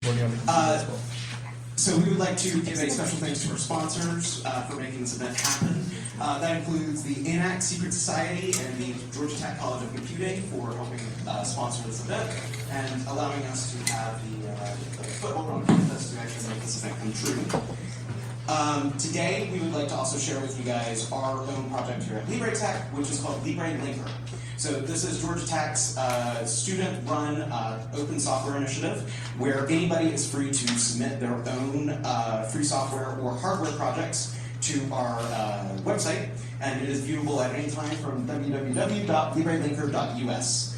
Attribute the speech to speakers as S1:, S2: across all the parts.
S1: working on the computer as well.
S2: So we would like to give a special thanks to our sponsors for making this event happen. That includes the ANAC Secret Society and the Georgia Tech College of Computing for helping sponsor this event and allowing us to have the foothold on campus to actually make this event come true. Today, we would like to also share with you guys our own project here at LibreTech, which is called Libre. So this is Georgia Tech's student-run open software initiative where anybody is free to submit their own free software or hardware projects to our website, and it is viewable at any time from www.librelinker.us.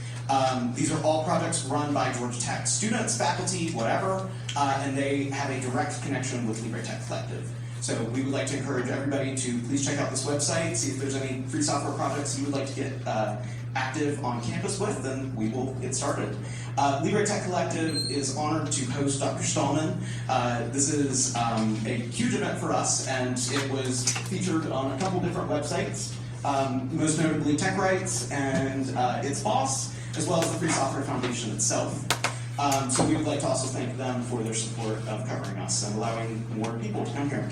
S2: These are all projects run by Georgia Tech students, faculty, whatever, and they have a direct connection with LibreTech Collective. So we would like to encourage everybody to please check out this website, see if there's any free software projects you would like to get active on campus with, then we will get started. LibreTech Collective is honored to host Dr. Stallman. This is a huge event for us, and it was featured on a couple different websites, most notably TechRights and its boss, as well as the Free Software Foundation itself. So we would like to also thank them for their support of covering us and allowing more people to come here.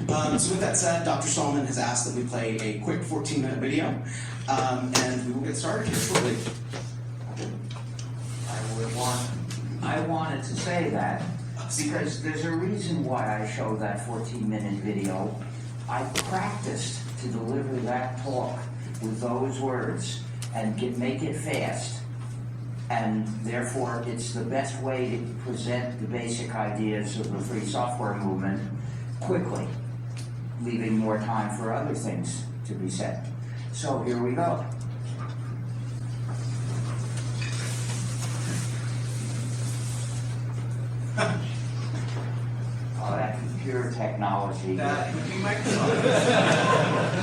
S2: So with that said, Dr. Stallman has asked that we play a quick 14-minute video, and we will get started here shortly.
S3: I wanted to say that because there's a reason why I showed that 14-minute video. I practiced to deliver that talk with those words and make it fast, and therefore it's the best way to present the basic ideas of the free software movement quickly, leaving more time for other things to be said. So here we go. Oh, that computer technology.
S2: That would be Microsoft.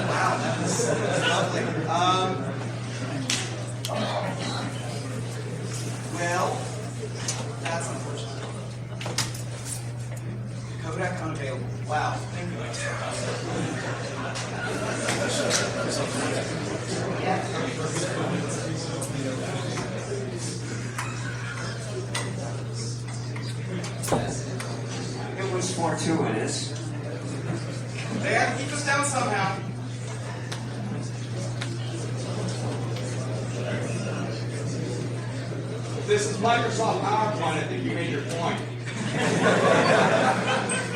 S2: Wow, that's lovely. Well, that's unfortunate. Codec unavailable. Wow, thank you.
S3: It was fortuitous.
S2: They have to keep us down somehow.
S4: This is Microsoft PowerPoint. I think you made your point.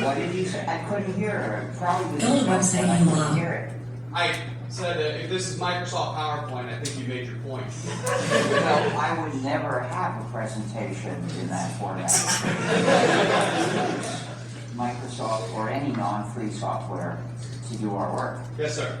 S3: What did you say? I couldn't hear her. Probably
S5: Go to the website
S3: I
S5: you
S3: couldn't
S5: love.
S3: hear it.
S4: I said if this is Microsoft PowerPoint, I think you made your point.
S3: Well, I would never have a presentation in that format. Microsoft or any non-free software to do our work.
S4: Yes, sir.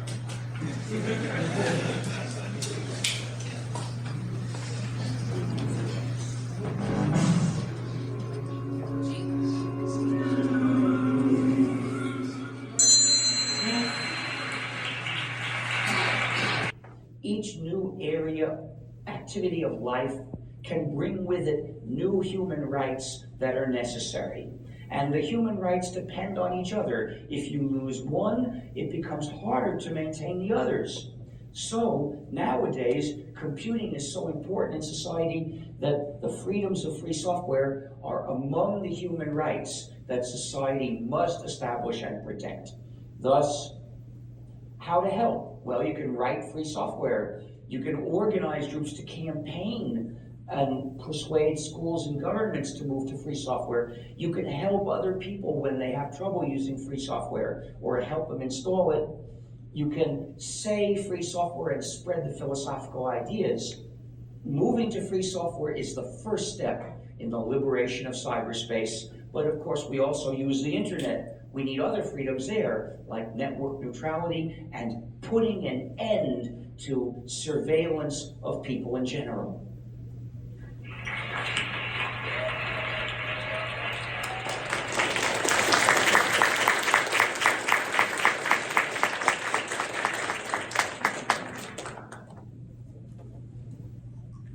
S6: Each new activity of life can bring with it new human rights that are necessary. And the human rights depend on each other. If you lose one, it becomes harder to maintain the others. So nowadays, computing is so important in society that the freedoms of free software are among the human rights that society must establish and protect. Thus, how to help? Well, you can write free software. You can organize groups to campaign and persuade schools and governments to move to free software. You can help other people when they have trouble using free software or help them install it. You can say free software and spread the philosophical ideas. Moving to free software is the first step in the liberation of cyberspace. But of course, we also use the internet. We need other freedoms there, like network neutrality and putting an end to surveillance of people in general.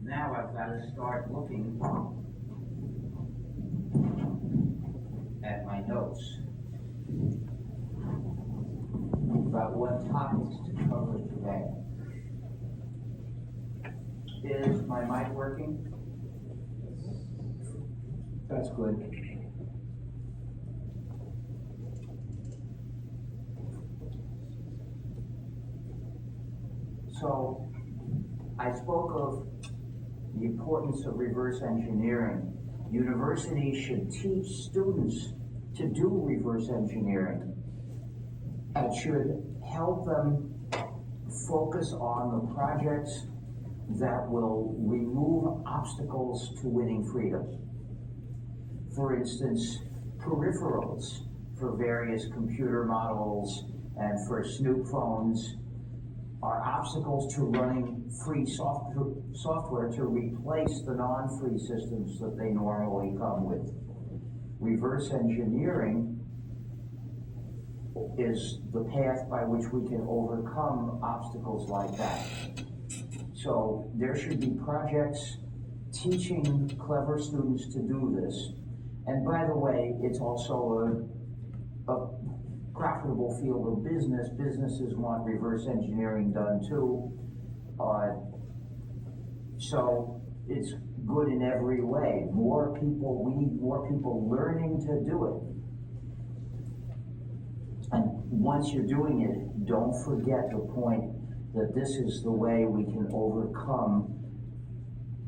S3: Now I've got to start looking at my notes about what topics to cover today. Is my mic working? That's good. So, I spoke of the importance of reverse engineering. Universities should teach students to do reverse engineering. It should help them focus on the projects that will remove obstacles to winning freedom. For instance, peripherals for various computer models and for Snoop phones are obstacles to running free software to replace the non-free systems that they normally come with. Reverse engineering is the path by which we can overcome obstacles like that. So there should be projects teaching clever students to do this. And by the way, it's also a profitable field of business. Businesses want reverse engineering done too. So it's good in every way. We need more people learning to do it. And once you're doing it, don't forget the point that this is the way we can overcome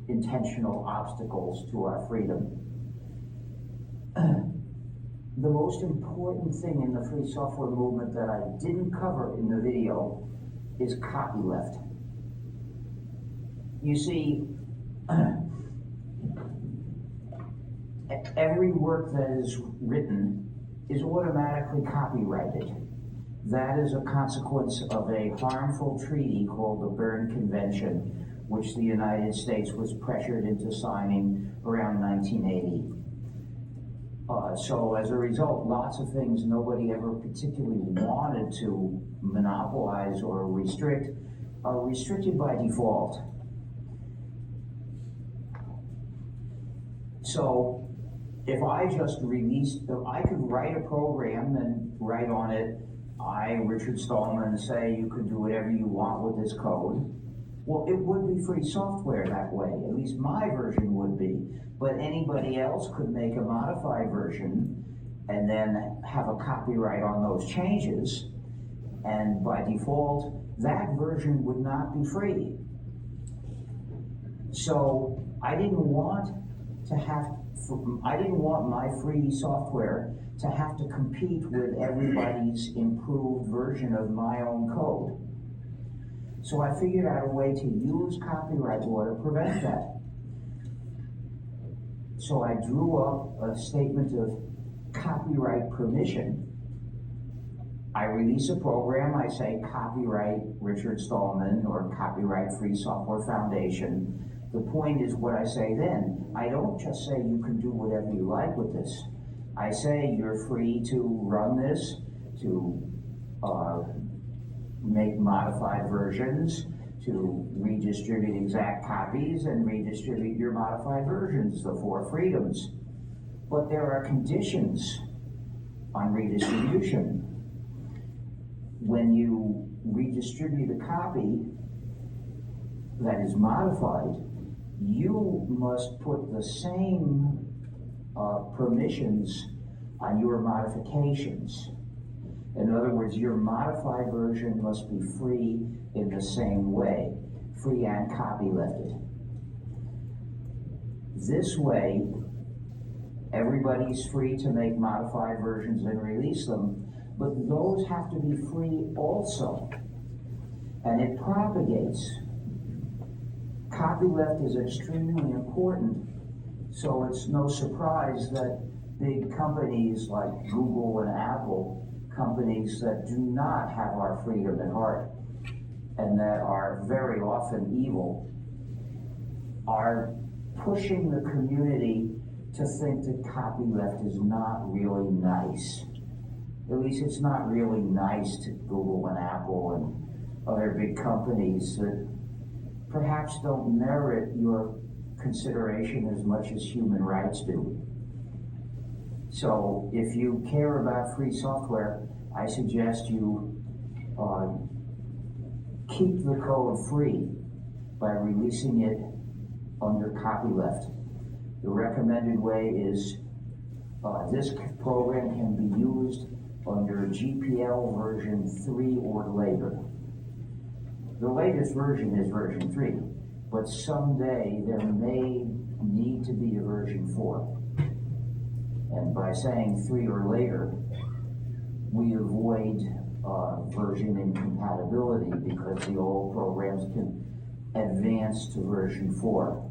S3: intentional obstacles to our freedom. The most important thing in the free software movement that I didn't cover in the video is copyleft. You see, every work that is written is automatically copyrighted. That is a consequence of a harmful treaty called the Berne Convention, which the United States was pressured into signing around 1980. So as a result, lots of things nobody ever particularly wanted to monopolize or restrict are restricted by default. So if I could write a program and write on it, Richard Stallman, say you could do whatever you want with this code. Well, it would be free software that way. At least my version would be. But anybody else could make a modified version and then have a copyright on those changes. And by default, that version would not be free. So I didn't want my free software to have to compete with everybody's improved version of my own code. So I figured out a way to use copyright law to prevent that. So I drew up a statement of copyright permission. I release a program, I say copyright Richard Stallman or copyright Free Software Foundation. The point is what I say then. I don't just say you can do whatever you like with this. I say you're free to run this, to make modified versions, to redistribute exact copies and redistribute your modified versions, the 4 freedoms. But there are conditions on redistribution. When you redistribute a copy that is modified, you must put the same permissions on your modifications. In other words, your modified version must be free in the same way, free and copylefted. This way, everybody's free to make modified versions and release them, but those have to be free also. And it propagates. Copyleft is extremely important, so it's no surprise that big companies like Google and Apple, companies that do not have our freedom at heart and that are very often evil, are pushing the community to think that copyleft is not really nice. At least it's not really nice to Google and Apple and other big companies that perhaps don't merit your consideration as much as human rights do. So if you care about free software, I suggest you keep the code free by releasing it under copyleft. The recommended way is this program can be used under GPL version 3 or later. The latest version is version 3, but someday there may need to be a version 4. And by saying 3 or later, we avoid version incompatibility because the old programs can advance to version 4.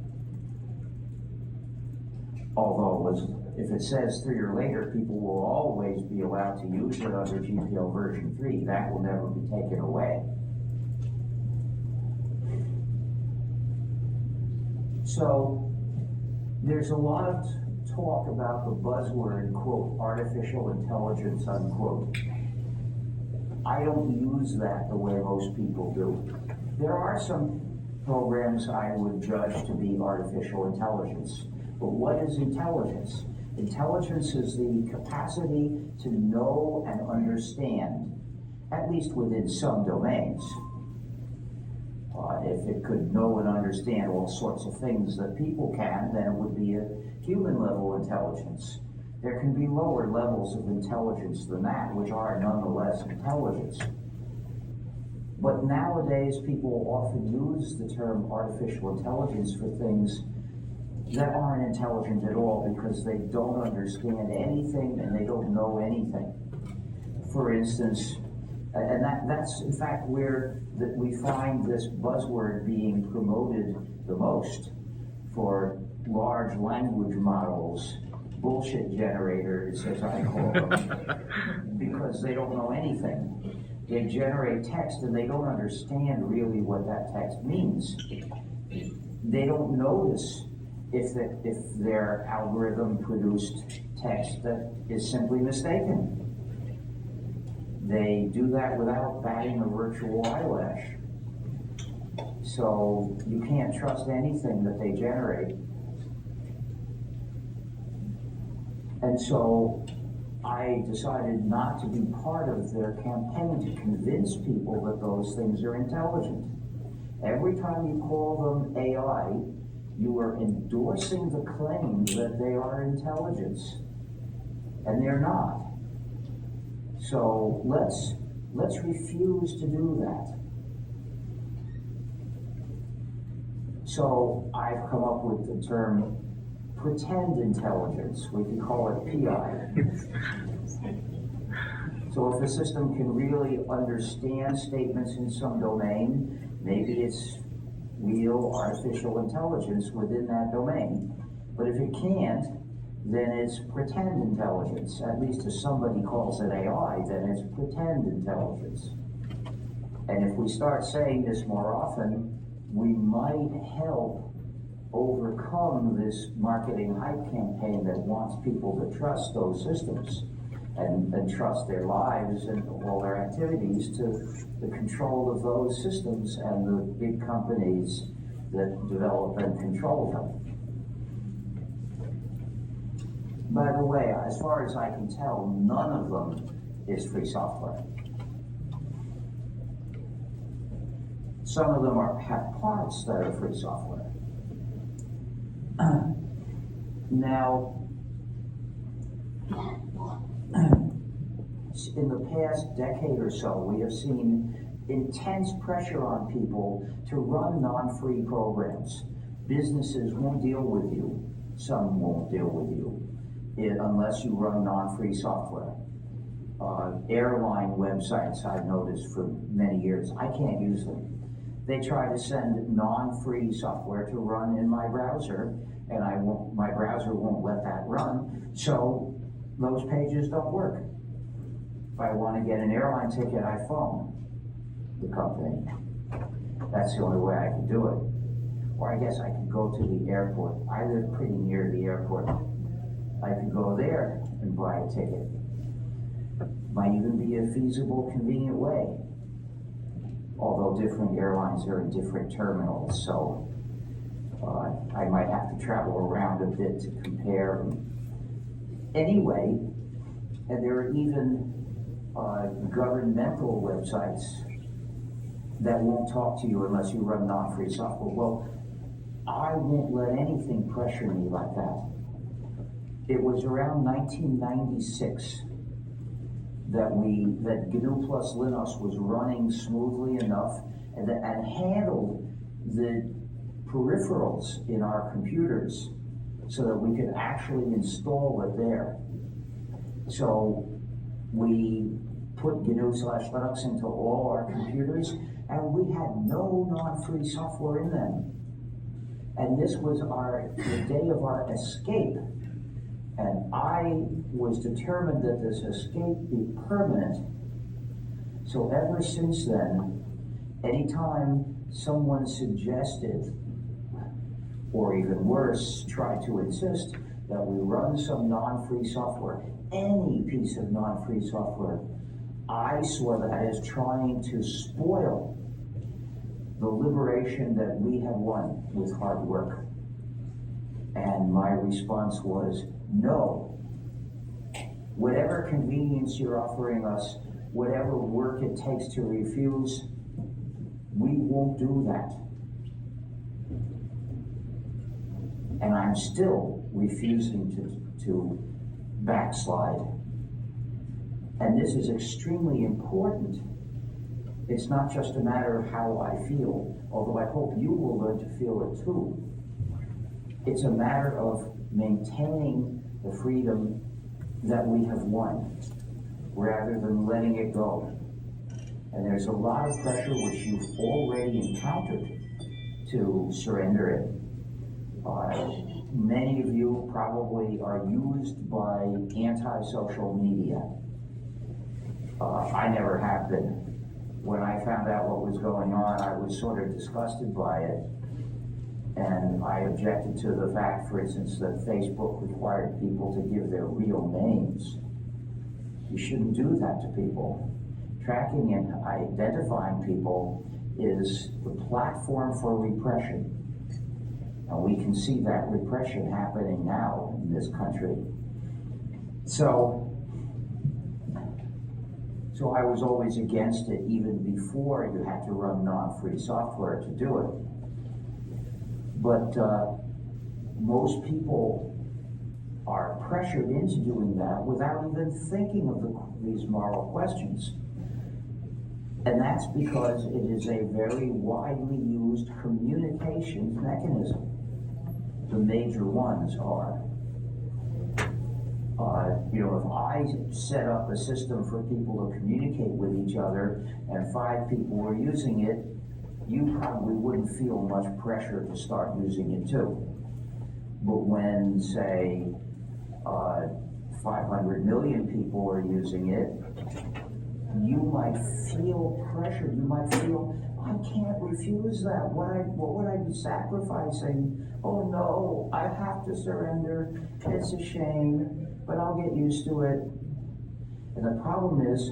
S3: Although, if it says 3 or later, people will always be allowed to use it under GPL version 3. That will never be taken away. So, there's a lot of talk about the buzzword, quote, artificial intelligence, unquote. I don't use that the way most people do. There are some programs I would judge to be artificial intelligence. But what is intelligence? Intelligence is the capacity to know and understand, at least within some domains. If it could know and understand all sorts of things that people can, then it would be a human level intelligence. There can be lower levels of intelligence than that, which are nonetheless intelligence. But nowadays, people often use the term artificial intelligence for things that aren't intelligent at all because they don't understand anything and they don't know anything. For instance, and that's in fact where we find this buzzword being promoted the most for large language models, bullshit generators, as I call them, because they don't know anything. They generate text and they don't understand really what that text means. They don't notice if their algorithm produced text that is simply mistaken. They do that without batting a virtual eyelash. So you can't trust anything that they generate. And so I decided not to be part of their campaign to convince people that those things are intelligent. Every time you call them AI, you are endorsing the claim that they are intelligence, and they're not. So let's refuse to do that. So I've come up with the term pretend intelligence. We can call it PI. So if a system can really understand statements in some domain, maybe it's real artificial intelligence within that domain. But if it can't, then it's pretend intelligence. At least if somebody calls it AI, then it's pretend intelligence. And if we start saying this more often, we might help overcome this marketing hype campaign that wants people to trust those systems and trust their lives and all their activities to the control of those systems and the big companies that develop and control them. By the way, as far as I can tell, none of them is free software. Some of them have parts that are free software. Now, in the past decade or so, we have seen intense pressure on people to run non-free programs. Businesses won't deal with you. Some won't deal with you unless you run non-free software. Airline websites, I've noticed for many years, I can't use them. They try to send non-free software to run in my browser, and my browser won't let that run, so those pages don't work. If I want to get an airline ticket, I phone the company. That's the only way I can do it. Or I guess I could go to the airport. I live pretty near the airport. I could go there and buy a ticket. Might even be a feasible, convenient way. Although different airlines are in different terminals, so I might have to travel around a bit to compare. Anyway, and there are even governmental websites that won't talk to you unless you run non-free software. Well, I won't let anything pressure me like that. It was around 1996 that gnu+linux was running smoothly enough and handled the peripherals in our computers so that we could actually install it there. So we put gnu/linux into all our computers, and we had no non-free software in them. And this was the day of our escape. And I was determined that this escape be permanent. So ever since then, anytime someone suggested, or even worse, tried to insist that we run some non-free software, any piece of non-free software, I saw that as trying to spoil the liberation that we have won with hard work. And my response was, no. Whatever convenience you're offering us, whatever work it takes to refuse, we won't do that. And I'm still refusing to backslide. And this is extremely important. It's not just a matter of how I feel, although I hope you will learn to feel it too. It's a matter of maintaining the freedom that we have won, rather than letting it go. And there's a lot of pressure which you've already encountered to surrender it. Many of you probably are used by anti-social media. I never have been. When I found out what was going on, I was sort of disgusted by it. And I objected to the fact, for instance, that Facebook required people to give their real names. You shouldn't do that to people. Tracking and identifying people is the platform for repression. And we can see that repression happening now in this country. So I was always against it even before you had to run non-free software to do it. But most people are pressured into doing that without even thinking of these moral questions. And that's because it is a very widely used communication mechanism. The major ones are. If I set up a system for people to communicate with each other and 5 people were using it, you probably wouldn't feel much pressure to start using it too. But when, say, 500 million people are using it, you might feel pressure. You might feel, I can't refuse that. What would I be sacrificing? Oh no, I have to surrender. It's a shame, but I'll get used to it. And the problem is,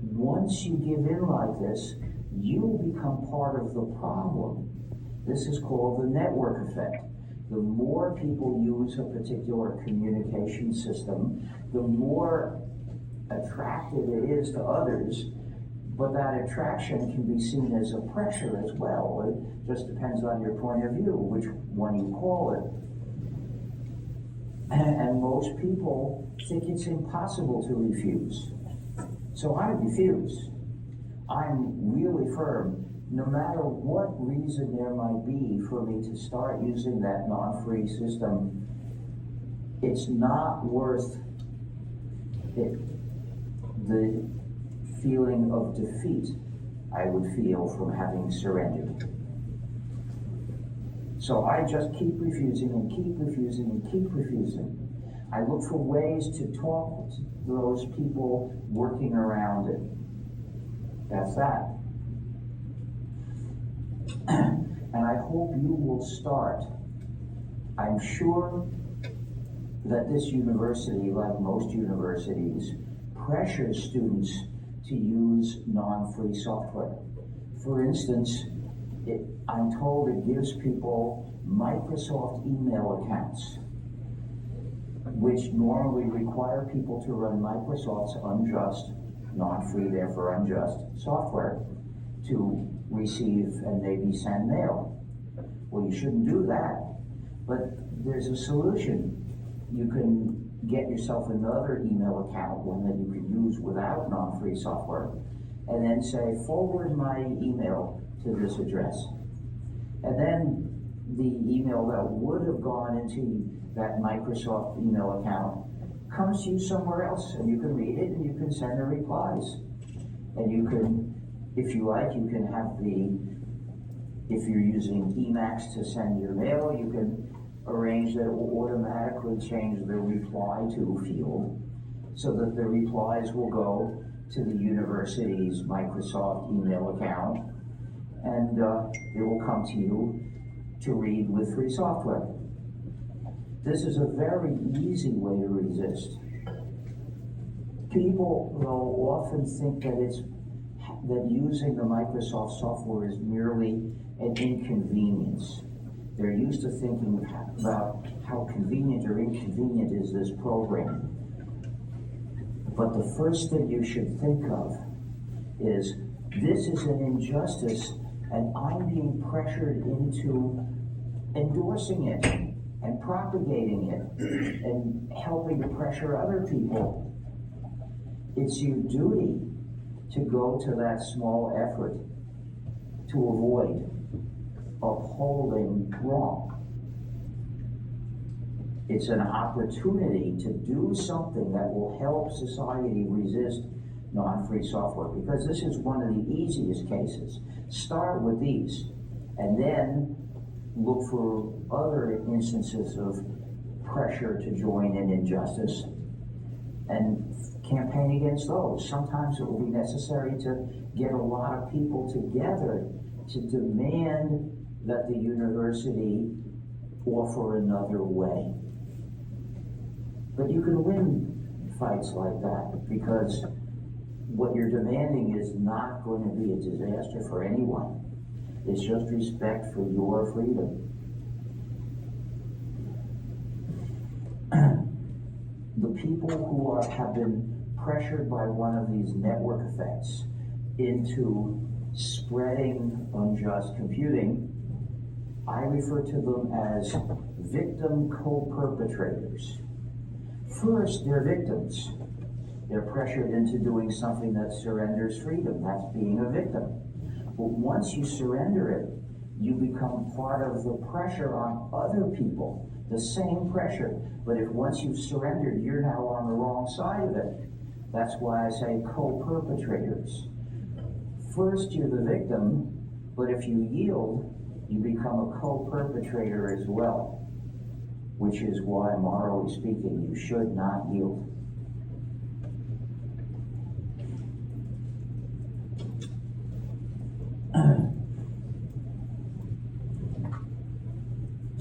S3: once you give in like this, you become part of the problem. This is called the network effect. The more people use a particular communication system, the more attractive it is to others, but that attraction can be seen as a pressure as well. It just depends on your point of view, which one you call it. And most people think it's impossible to refuse. So I refuse. I'm really firm. No matter what reason there might be for me to start using that non-free system, it's not worth it. The feeling of defeat I would feel from having surrendered. So I just keep refusing and keep refusing and keep refusing. I look for ways to talk to those people working around it. That's that. And I hope you will start. I'm sure that this university, like most universities, pressures students to use non-free software. For instance, I'm told it gives people Microsoft email accounts, which normally require people to run Microsoft's unjust, non-free, therefore unjust, software to receive and maybe send mail. Well, you shouldn't do that. But there's a solution. You can get yourself another email account, one that you can use without non-free software, and then say, forward my email to this address. And then the email that would have gone into that Microsoft email account comes to you somewhere else, and you can read it and you can send the replies. And you can, if you like, you can have if you're using Emacs to send your mail, you can arrange that it will automatically change the reply to field so that the replies will go to the university's Microsoft email account, and it will come to you to read with free software. This is a very easy way to resist. People, though, often think that using the Microsoft software is merely an inconvenience. They're used to thinking about how convenient or inconvenient is this program. But the first thing you should think of is, this is an injustice, and I'm being pressured into endorsing it and propagating it and helping to pressure other people. It's your duty to go to that small effort to avoid upholding wrong. It's an opportunity to do something that will help society resist non-free software, because this is one of the easiest cases. Start with these, and then look for other instances of pressure to join in injustice and campaign against those. Sometimes it will be necessary to get a lot of people together to demand that the university offer another way. But you can win fights like that, because what you're demanding is not going to be a disaster for anyone. It's just respect for your freedom. The people who have been pressured by one of these network effects into spreading unjust computing, I refer to them as victim co-perpetrators. First, they're victims. They're pressured into doing something that surrenders freedom. That's being a victim. But once you surrender it, you become part of the pressure on other people, the same pressure. But if once you've surrendered, you're now on the wrong side of it. That's why I say co-perpetrators. First, you're the victim, but if you yield, you become a co-perpetrator as well, which is why, morally speaking, you should not yield.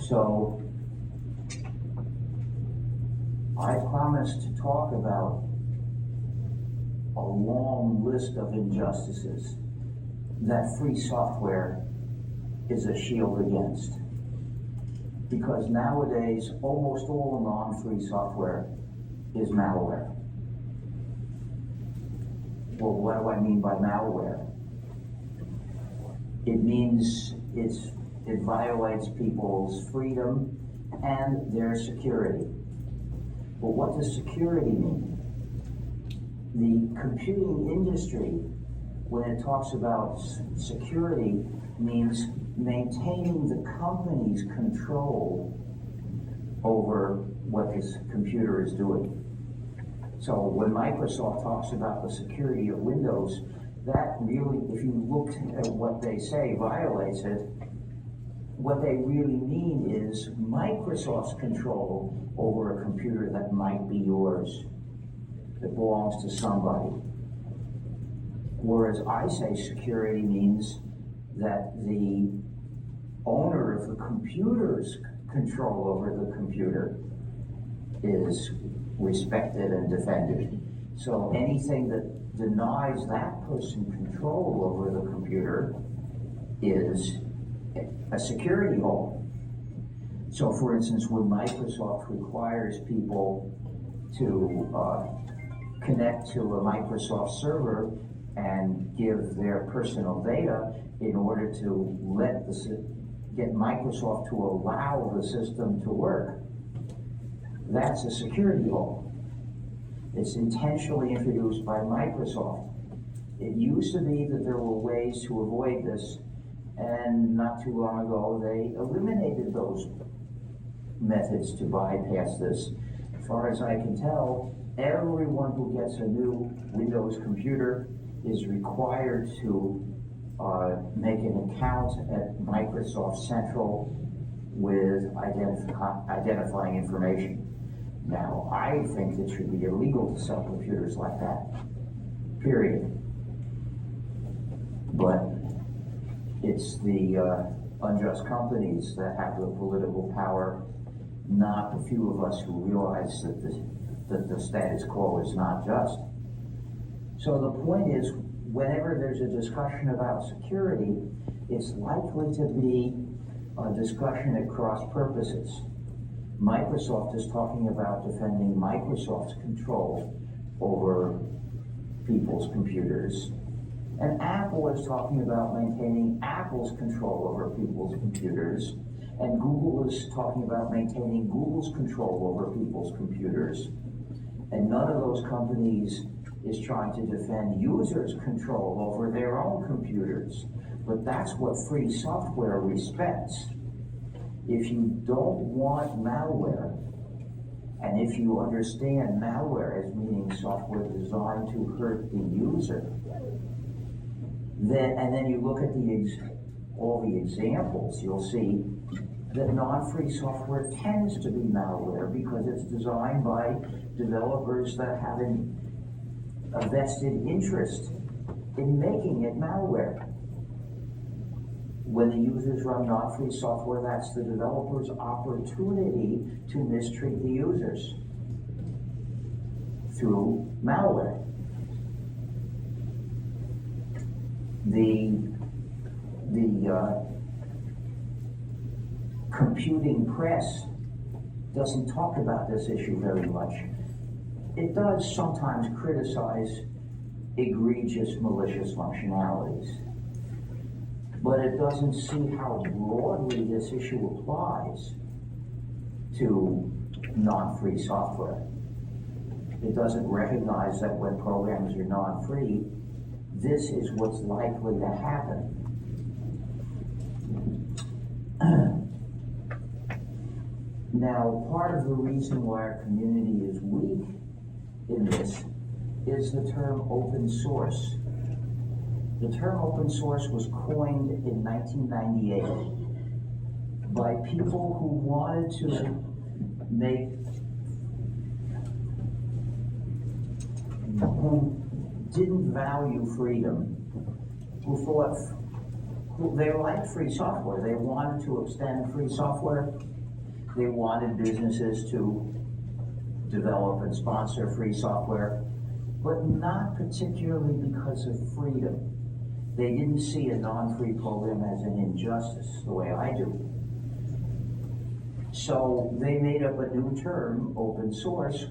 S3: So, I promised to talk about a long list of injustices that free software is a shield against. Because nowadays, almost all non-free software is malware. Well, what do I mean by malware? It means it violates people's freedom and their security. But what does security mean? The computing industry, when it talks about security, means maintaining the company's control over what this computer is doing. So when Microsoft talks about the security of Windows, that really, if you look at what they say violates it, what they really mean is Microsoft's control over a computer that might be yours, that belongs to somebody. Whereas I say security means that the owner of the computer's control over the computer is respected and defended. So anything that denies that person control over the computer is a security hole. So for instance, when Microsoft requires people to connect to a Microsoft server and give their personal data in order to let get Microsoft to allow the system to work. That's a security law. It's intentionally introduced by Microsoft. It used to be that there were ways to avoid this, and not too long ago they eliminated those methods to bypass this. As far as I can tell, everyone who gets a new Windows computer is required to make an account at Microsoft Central with identifying information. Now, I think it should be illegal to sell computers like that, period. But it's the unjust companies that have the political power, not the few of us who realize that the status quo is not just. So the point is, whenever there's a discussion about security, it's likely to be a discussion at cross purposes. Microsoft is talking about defending Microsoft's control over people's computers, and Apple is talking about maintaining Apple's control over people's computers, and Google is talking about maintaining Google's control over people's computers. And none of those companies is trying to defend users' control over their own computers. But that's what free software respects. If you don't want malware, and if you understand malware as meaning software designed to hurt the user, then you look at all the examples, you'll see that non-free software tends to be malware because it's designed by developers that have a vested interest in making it malware. When the users run non-free software, that's the developer's opportunity to mistreat the users through malware. The computing press doesn't talk about this issue very much. It does sometimes criticize egregious malicious functionalities, but it doesn't see how broadly this issue applies to non-free software. It doesn't recognize that when programs are non-free, this is what's likely to happen. Now, part of the reason why our community is weak in this is the term open source. The term open source was coined in 1998 by people who wanted to who didn't value freedom, they liked free software. They wanted to extend free software. They wanted businesses to develop and sponsor free software, but not particularly because of freedom. They didn't see a non-free program as an injustice, the way I do. So they made up a new term, open source,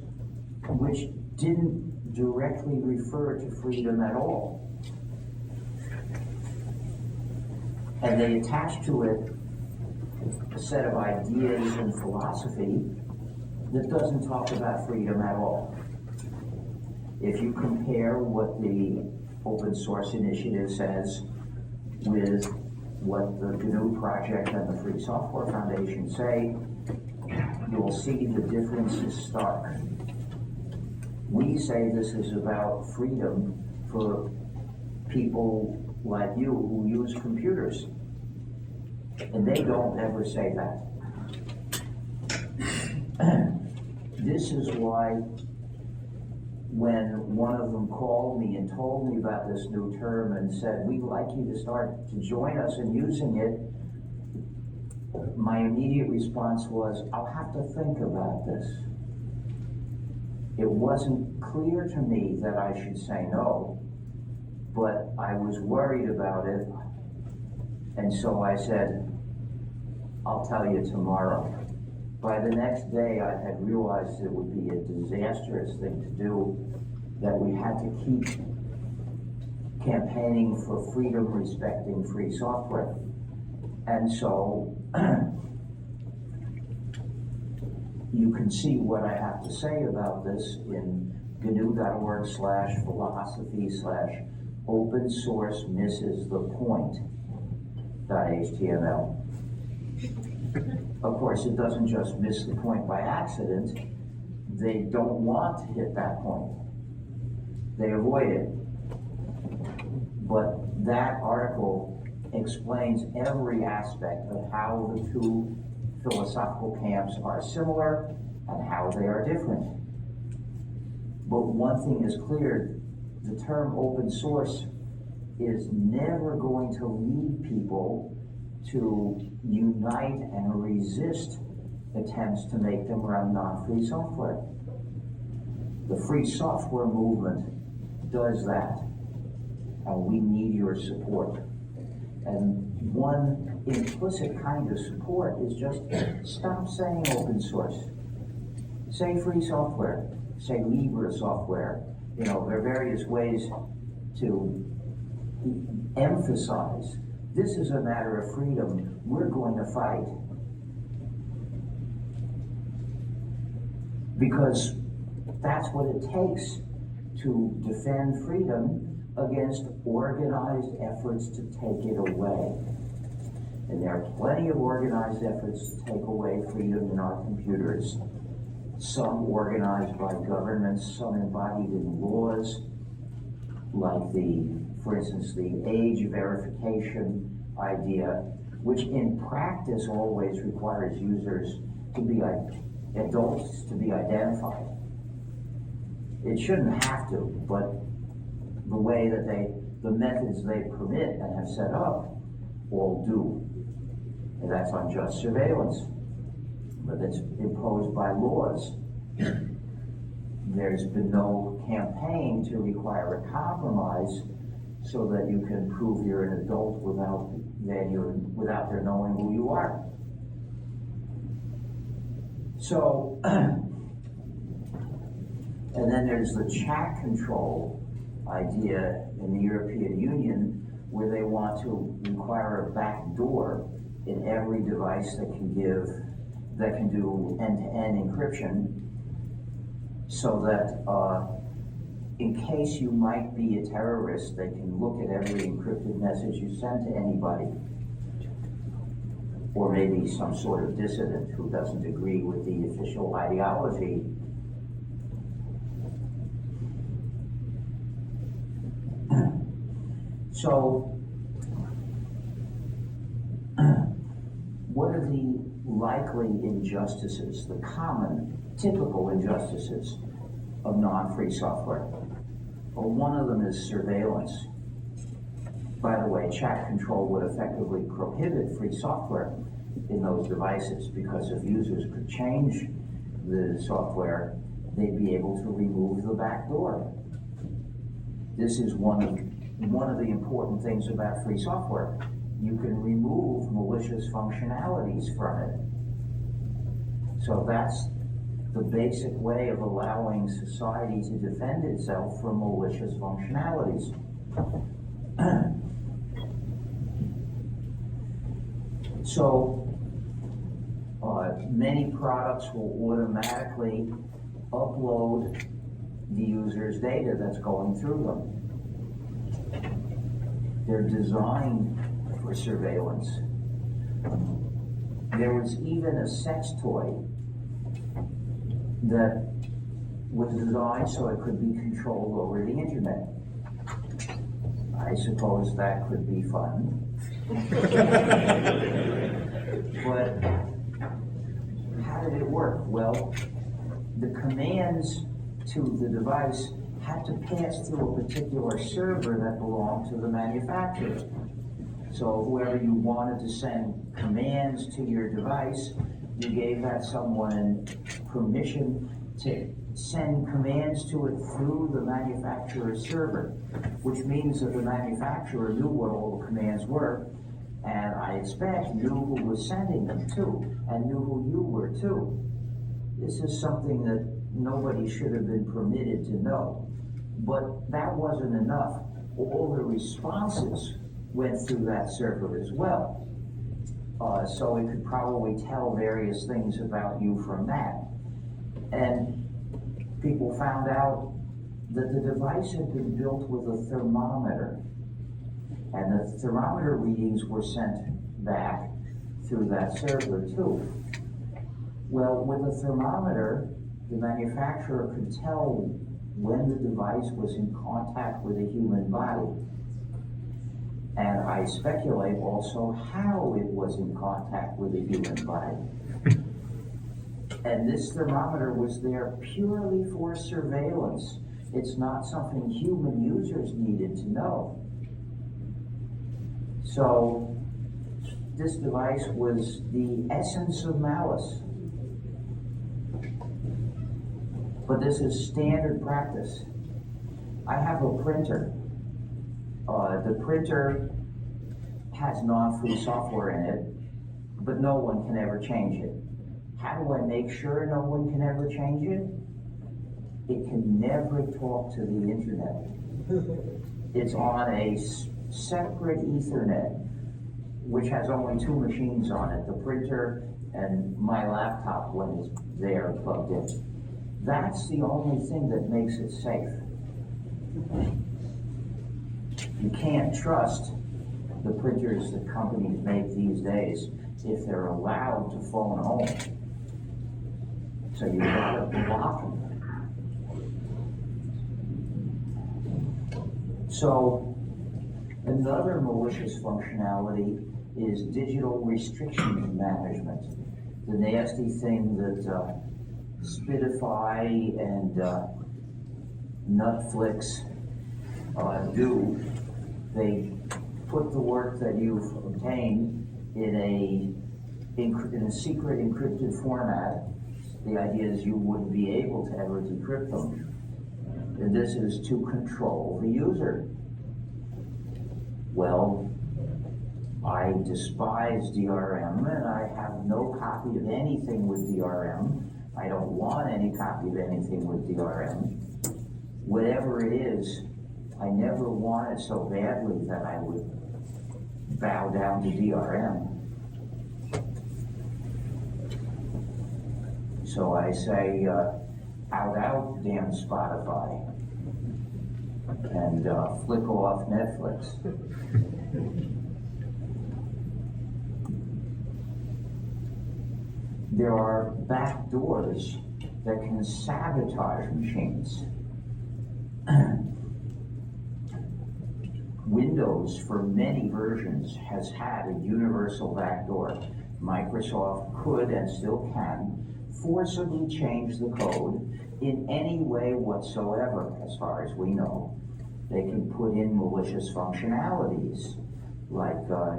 S3: which didn't directly refer to freedom at all. And they attached to it a set of ideas and philosophy that doesn't talk about freedom at all. If you compare what the open source initiative says with what the GNU project and the Free Software Foundation say, you'll see the difference is stark. We say this is about freedom for people like you who use computers, and they don't ever say that. This is why when one of them called me and told me about this new term and said, we'd like you to start to join us in using it, my immediate response was, I'll have to think about this. It wasn't clear to me that I should say no, but I was worried about it, and so I said, I'll tell you tomorrow. By the next day, I had realized it would be a disastrous thing to do, that we had to keep campaigning for freedom respecting free software. And so you can see what I have to say about this in gnu.org/philosophy/open source misses the point.html. Of course, it doesn't just miss the point by accident. They don't want to hit that point. They avoid it. But that article explains every aspect of how the two philosophical camps are similar and how they are different. But one thing is clear, the term open source is never going to lead people to unite and resist attempts to make them run non-free software. The free software movement does that, and we need your support. And one implicit kind of support is just stop saying open source. Say free software, say Libre software. You know, there are various ways to emphasize this is a matter of freedom. We're going to fight. Because that's what it takes to defend freedom against organized efforts to take it away. And there are plenty of organized efforts to take away freedom in our computers. Some organized by governments, some embodied in laws, like for instance, the age verification idea, which in practice always requires users to be adults to be identified. It shouldn't have to, but the way that the methods they permit and have set up all do. And that's unjust surveillance, but it's imposed by laws. There's been no campaign to require a compromise so that you can prove you're an adult without their knowing who you are. So, and then there's the chat control idea in the European Union, where they want to require a back door in every device that can do end-to-end encryption, so that in case you might be a terrorist, they can look at every encrypted message you send to anybody, or maybe some sort of dissident who doesn't agree with the official ideology. So, what are the likely injustices, the common, typical injustices of non-free software? Well, one of them is surveillance. By the way, chat control would effectively prohibit free software in those devices, because if users could change the software, they'd be able to remove the back door. This is one of the important things about free software. You can remove malicious functionalities from it. So that's the basic way of allowing society to defend itself from malicious functionalities. So many products will automatically upload the user's data that's going through them. They're designed for surveillance. There was even a sex toy that was designed so it could be controlled over the internet. I suppose that could be fun. But how did it work? Well, the commands to the device had to pass through a particular server that belonged to the manufacturer. So whoever you wanted to send commands to your device, you gave that someone permission to send commands to it through the manufacturer's server, which means that the manufacturer knew what all the commands were, and I expect knew who was sending them to, and knew who you were too. This is something that nobody should have been permitted to know. But that wasn't enough. All the responses went through that server as well. So it could probably tell various things about you from that. And people found out that the device had been built with a thermometer, and the thermometer readings were sent back through that server too. Well, with a thermometer, the manufacturer could tell when the device was in contact with a human body. And I speculate also how it was in contact with a human body. And this thermometer was there purely for surveillance. It's not something human users needed to know. So this device was the essence of malice. But this is standard practice. I have a printer. The printer has non-free software in it, but no one can ever change it. How do I make sure no one can ever change it? It can never talk to the internet. It's on a separate Ethernet, which has only 2 machines on it, the printer and my laptop when it's there plugged in. That's the only thing that makes it safe. You can't trust the printers that companies make these days if they're allowed to phone home. So you've got to block them. So another malicious functionality is digital restriction management. The nasty thing that Spitify and Netflix do. They put the work that you've obtained in a secret encrypted format. The idea is you wouldn't be able to ever decrypt them. And this is to control the user. Well, I despise DRM, and I have no copy of anything with DRM. I don't want any copy of anything with DRM. Whatever it is, I never want it so badly that I would bow down to DRM. So I say, out, damn Spotify, and flick off Netflix. There are back doors that can sabotage machines. Windows, for many versions, has had a universal backdoor. Microsoft could and still can forcibly change the code in any way whatsoever, as far as we know. They can put in malicious functionalities, like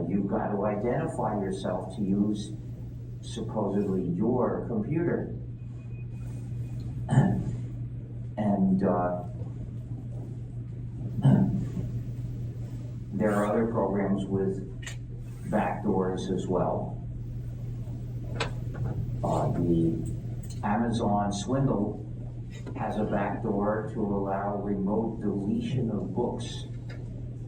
S3: you've got to identify yourself to use supposedly your computer. And there are other programs with backdoors as well. The Amazon swindle has a backdoor to allow remote deletion of books.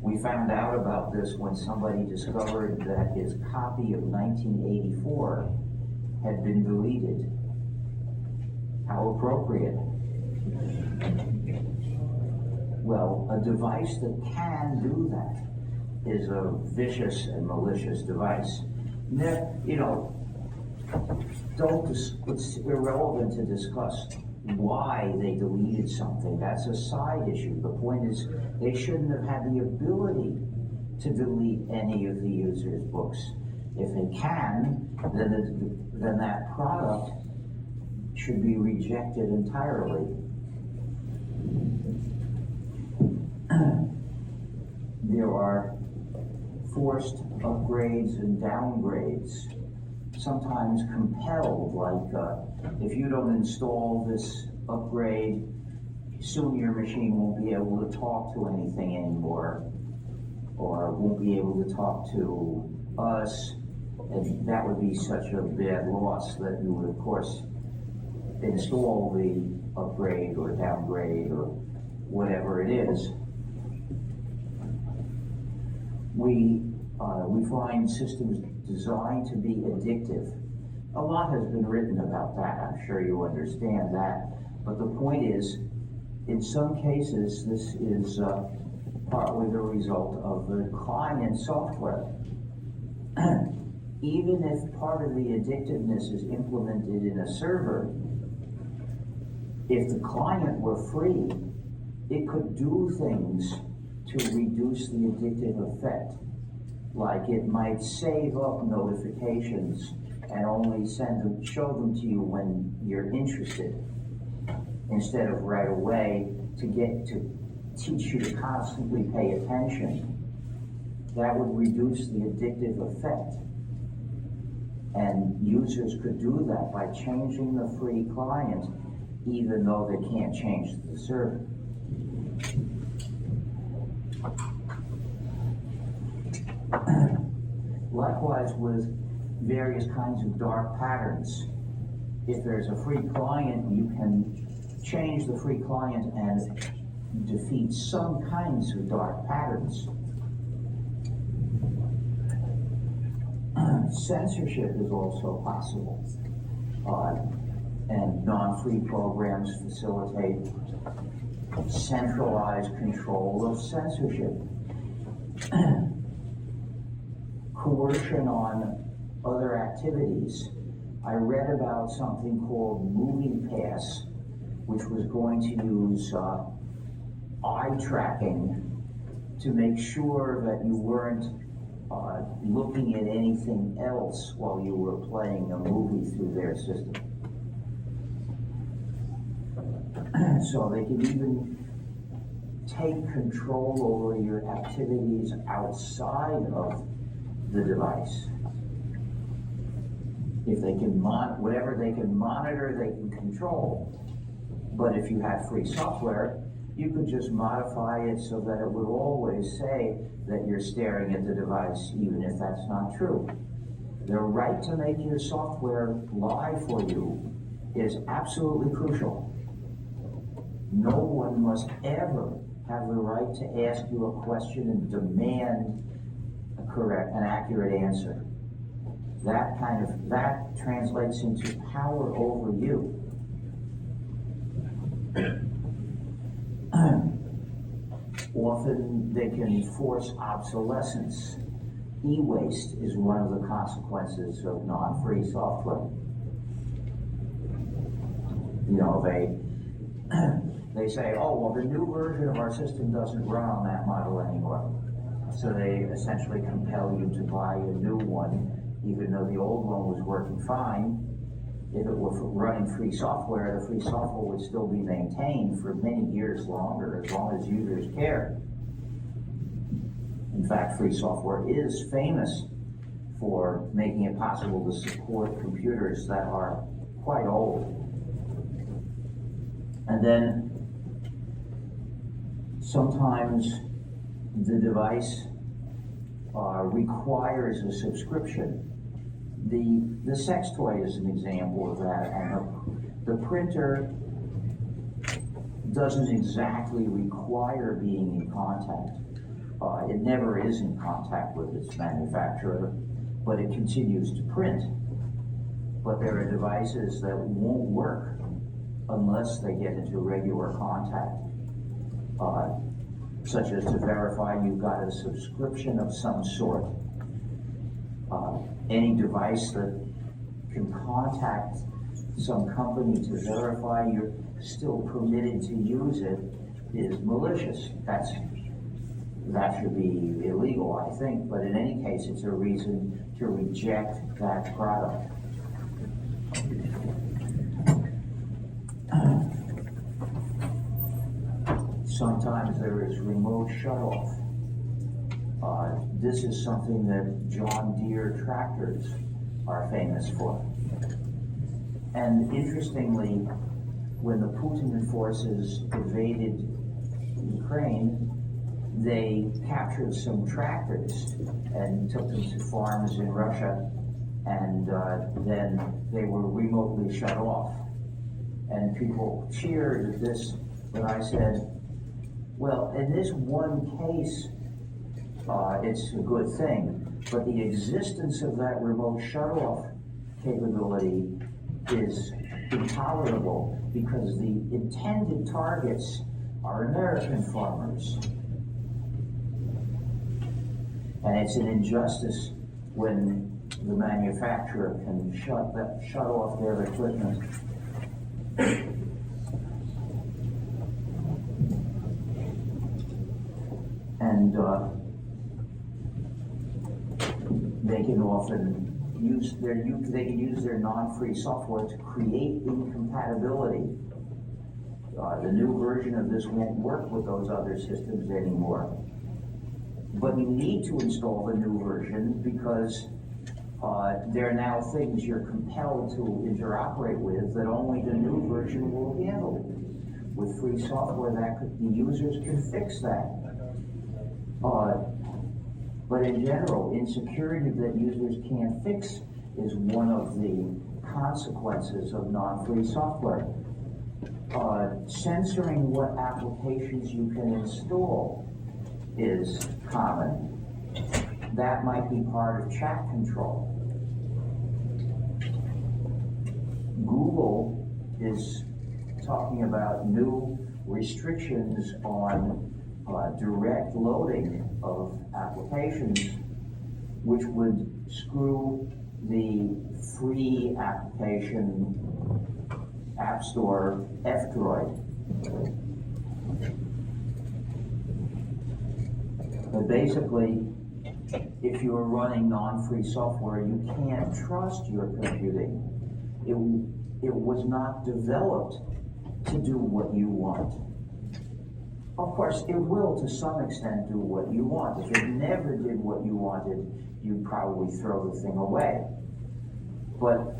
S3: We found out about this when somebody discovered that his copy of 1984 had been deleted. How appropriate. Well, a device that can do that is a vicious and malicious device. You know, it's irrelevant to discuss why they deleted something. That's a side issue. The point is, they shouldn't have had the ability to delete any of the user's books. If they can, then that product should be rejected entirely. There are forced upgrades and downgrades, sometimes compelled, like if you don't install this upgrade, soon your machine won't be able to talk to anything anymore, or won't be able to talk to us, and that would be such a bad loss that you would, of course, install the upgrade or downgrade or whatever it is. We We find systems designed to be addictive. A lot has been written about that, I'm sure you understand that. But the point is, in some cases, this is partly the result of the client software. Even if part of the addictiveness is implemented in a server, if the client were free, it could do things to reduce the addictive effect. Like it might save up notifications and only show them to you when you're interested, instead of right away to teach you to constantly pay attention. That would reduce the addictive effect. And users could do that by changing the free client, even though they can't change the server. Likewise with various kinds of dark patterns. If there's a free client, you can change the free client and defeat some kinds of dark patterns. Censorship is also possible, and non-free programs facilitate centralized control of censorship. Coercion on other activities. I read about something called MoviePass, which was going to use eye tracking to make sure that you weren't looking at anything else while you were playing a movie through their system. So they can even take control over your activities outside of the device. If they can whatever they can monitor, they can control. But if you had free software, you could just modify it so that it would always say that you're staring at the device, even if that's not true. The right to make your software lie for you is absolutely crucial. No one must ever have the right to ask you a question and demand an accurate answer. That translates into power over you. Often they can force obsolescence. E-waste is one of the consequences of non-free software. You know, they say, oh, well, the new version of our system doesn't run on that model anymore. So they essentially compel you to buy a new one, even though the old one was working fine. If it were running free software, the free software would still be maintained for many years longer, as long as users care. In fact, free software is famous for making it possible to support computers that are quite old. And then sometimes the device requires a subscription. The sex toy is an example of that, and the printer doesn't exactly require being in contact. It never is in contact with its manufacturer, but it continues to print. But there are devices that won't work unless they get into regular contact, such as to verify you've got a subscription of some sort. Any device that can contact some company to verify you're still permitted to use it is malicious. That should be illegal, I think, but in any case, it's a reason to reject that product. Sometimes there is remote shutoff. This is something that John Deere tractors are famous for. And interestingly, when the Putin forces invaded Ukraine, they captured some tractors and took them to farms in Russia, and then they were remotely shut off. And people cheered at this when I said, well, in this one case, it's a good thing, But the existence of that remote shut-off capability is intolerable because the intended targets are American farmers. And it's an injustice when the manufacturer can shut off their equipment. And they can often use their non-free software to create incompatibility. The new version of this won't work with those other systems anymore. But you need to install the new version because there are now things you're compelled to interoperate with that only the new version will handle. With free software, the users can fix that. But in general, insecurity that users can't fix is one of the consequences of non-free software. Censoring what applications you can install is common. That might be part of chat control. Google is talking about new restrictions on direct loading of applications, which would screw the free application App Store F-Droid. But basically, if you are running non-free software, you can't trust your computing. It was not developed to do what you want. Of course, it will to some extent do what you want. If it never did what you wanted, you'd probably throw the thing away. But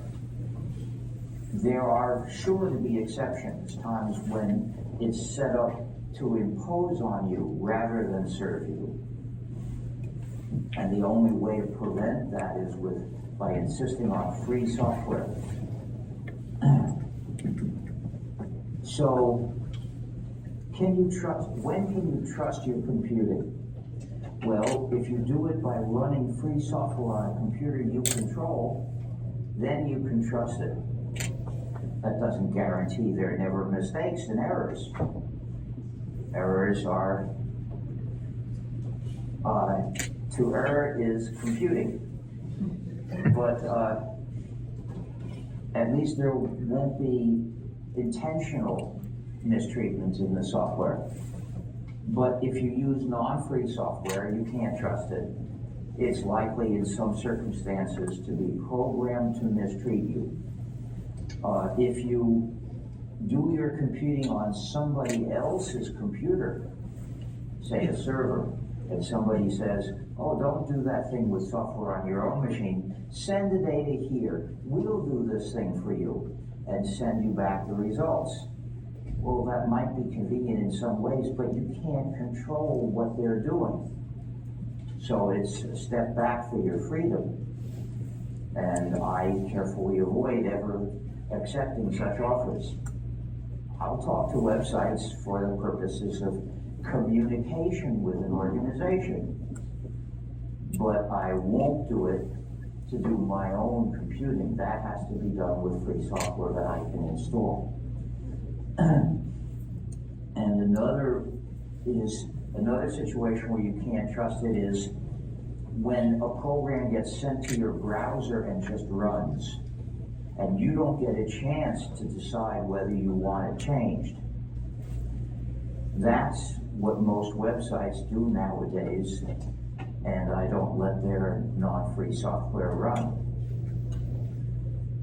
S3: there are sure to be exceptions, times when it's set up to impose on you rather than serve you. And the only way to prevent that is by insisting on free software. So, when can you trust your computing? Well, if you do it by running free software on a computer you control, then you can trust it. That doesn't guarantee there are never mistakes and errors. Errors are, to err is computing. But at least there won't be intentional mistreatments in the software. But if you use non-free software, you can't trust it. It's likely in some circumstances to be programmed to mistreat you. If you do your computing on somebody else's computer, say a server, and somebody says, oh, don't do that thing with software on your own machine, send the data here, we'll do this thing for you, and send you back the results. Well, that might be convenient in some ways, but you can't control what they're doing. So it's a step back for your freedom. And I carefully avoid ever accepting such offers. I'll talk to websites for the purposes of communication with an organization, but I won't do it to do my own computing. That has to be done with free software that I can install. And another situation where you can't trust it is when a program gets sent to your browser and just runs, and you don't get a chance to decide whether you want it changed. That's what most websites do nowadays, and I don't let their non-free software run.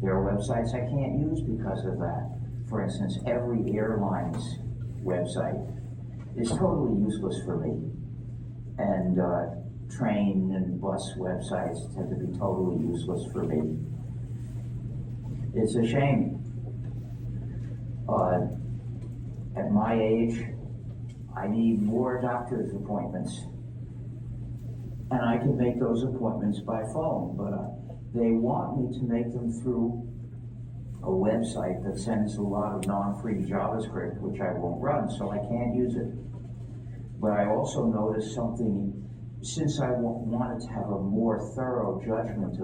S3: There are websites I can't use because of that. For instance, every airline's website is totally useless for me, and train and bus websites tend to be totally useless for me. It's a shame. At my age, I need more doctor's appointments, and I can make those appointments by phone, but they want me to make them through a website that sends a lot of non-free JavaScript, which I won't run, so I can't use it. But I also noticed something since I wanted to have a more thorough judgment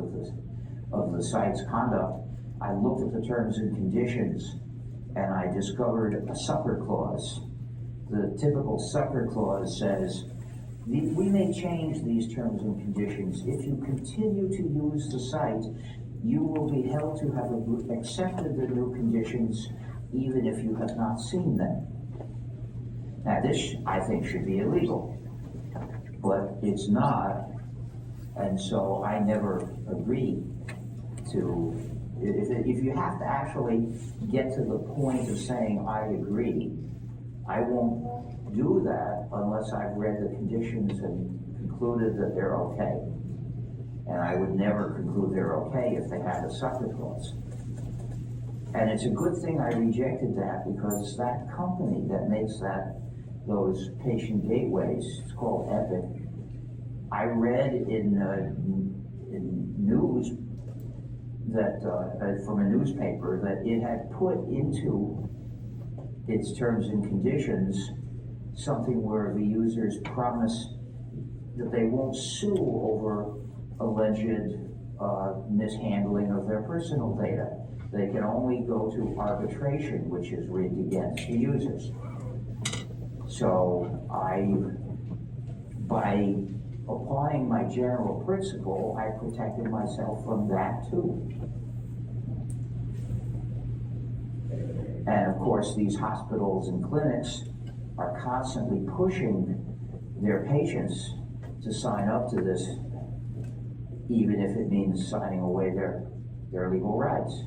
S3: of the site's conduct, I looked at the terms and conditions, and I discovered a sucker clause. The typical sucker clause says, we may change these terms and conditions. If you continue to use the site, you will be held to have accepted the new conditions even if you have not seen them. Now this, I think, should be illegal, but it's not, and so I never agreed to, if you have to actually get to the point of saying I agree, I won't do that unless I've read the conditions and concluded that they're okay. And I would never conclude they're okay if they had a sucker clause. And it's a good thing I rejected that, because that company that makes those patient gateways, it's called Epic. I read in news that from a newspaper that it had put into its terms and conditions something where the users promise that they won't sue over alleged mishandling of their personal data. They can only go to arbitration, which is rigged against the users. So by applying my general principle, I protected myself from that too. And of course, these hospitals and clinics are constantly pushing their patients to sign up to this, even if it means signing away their legal rights.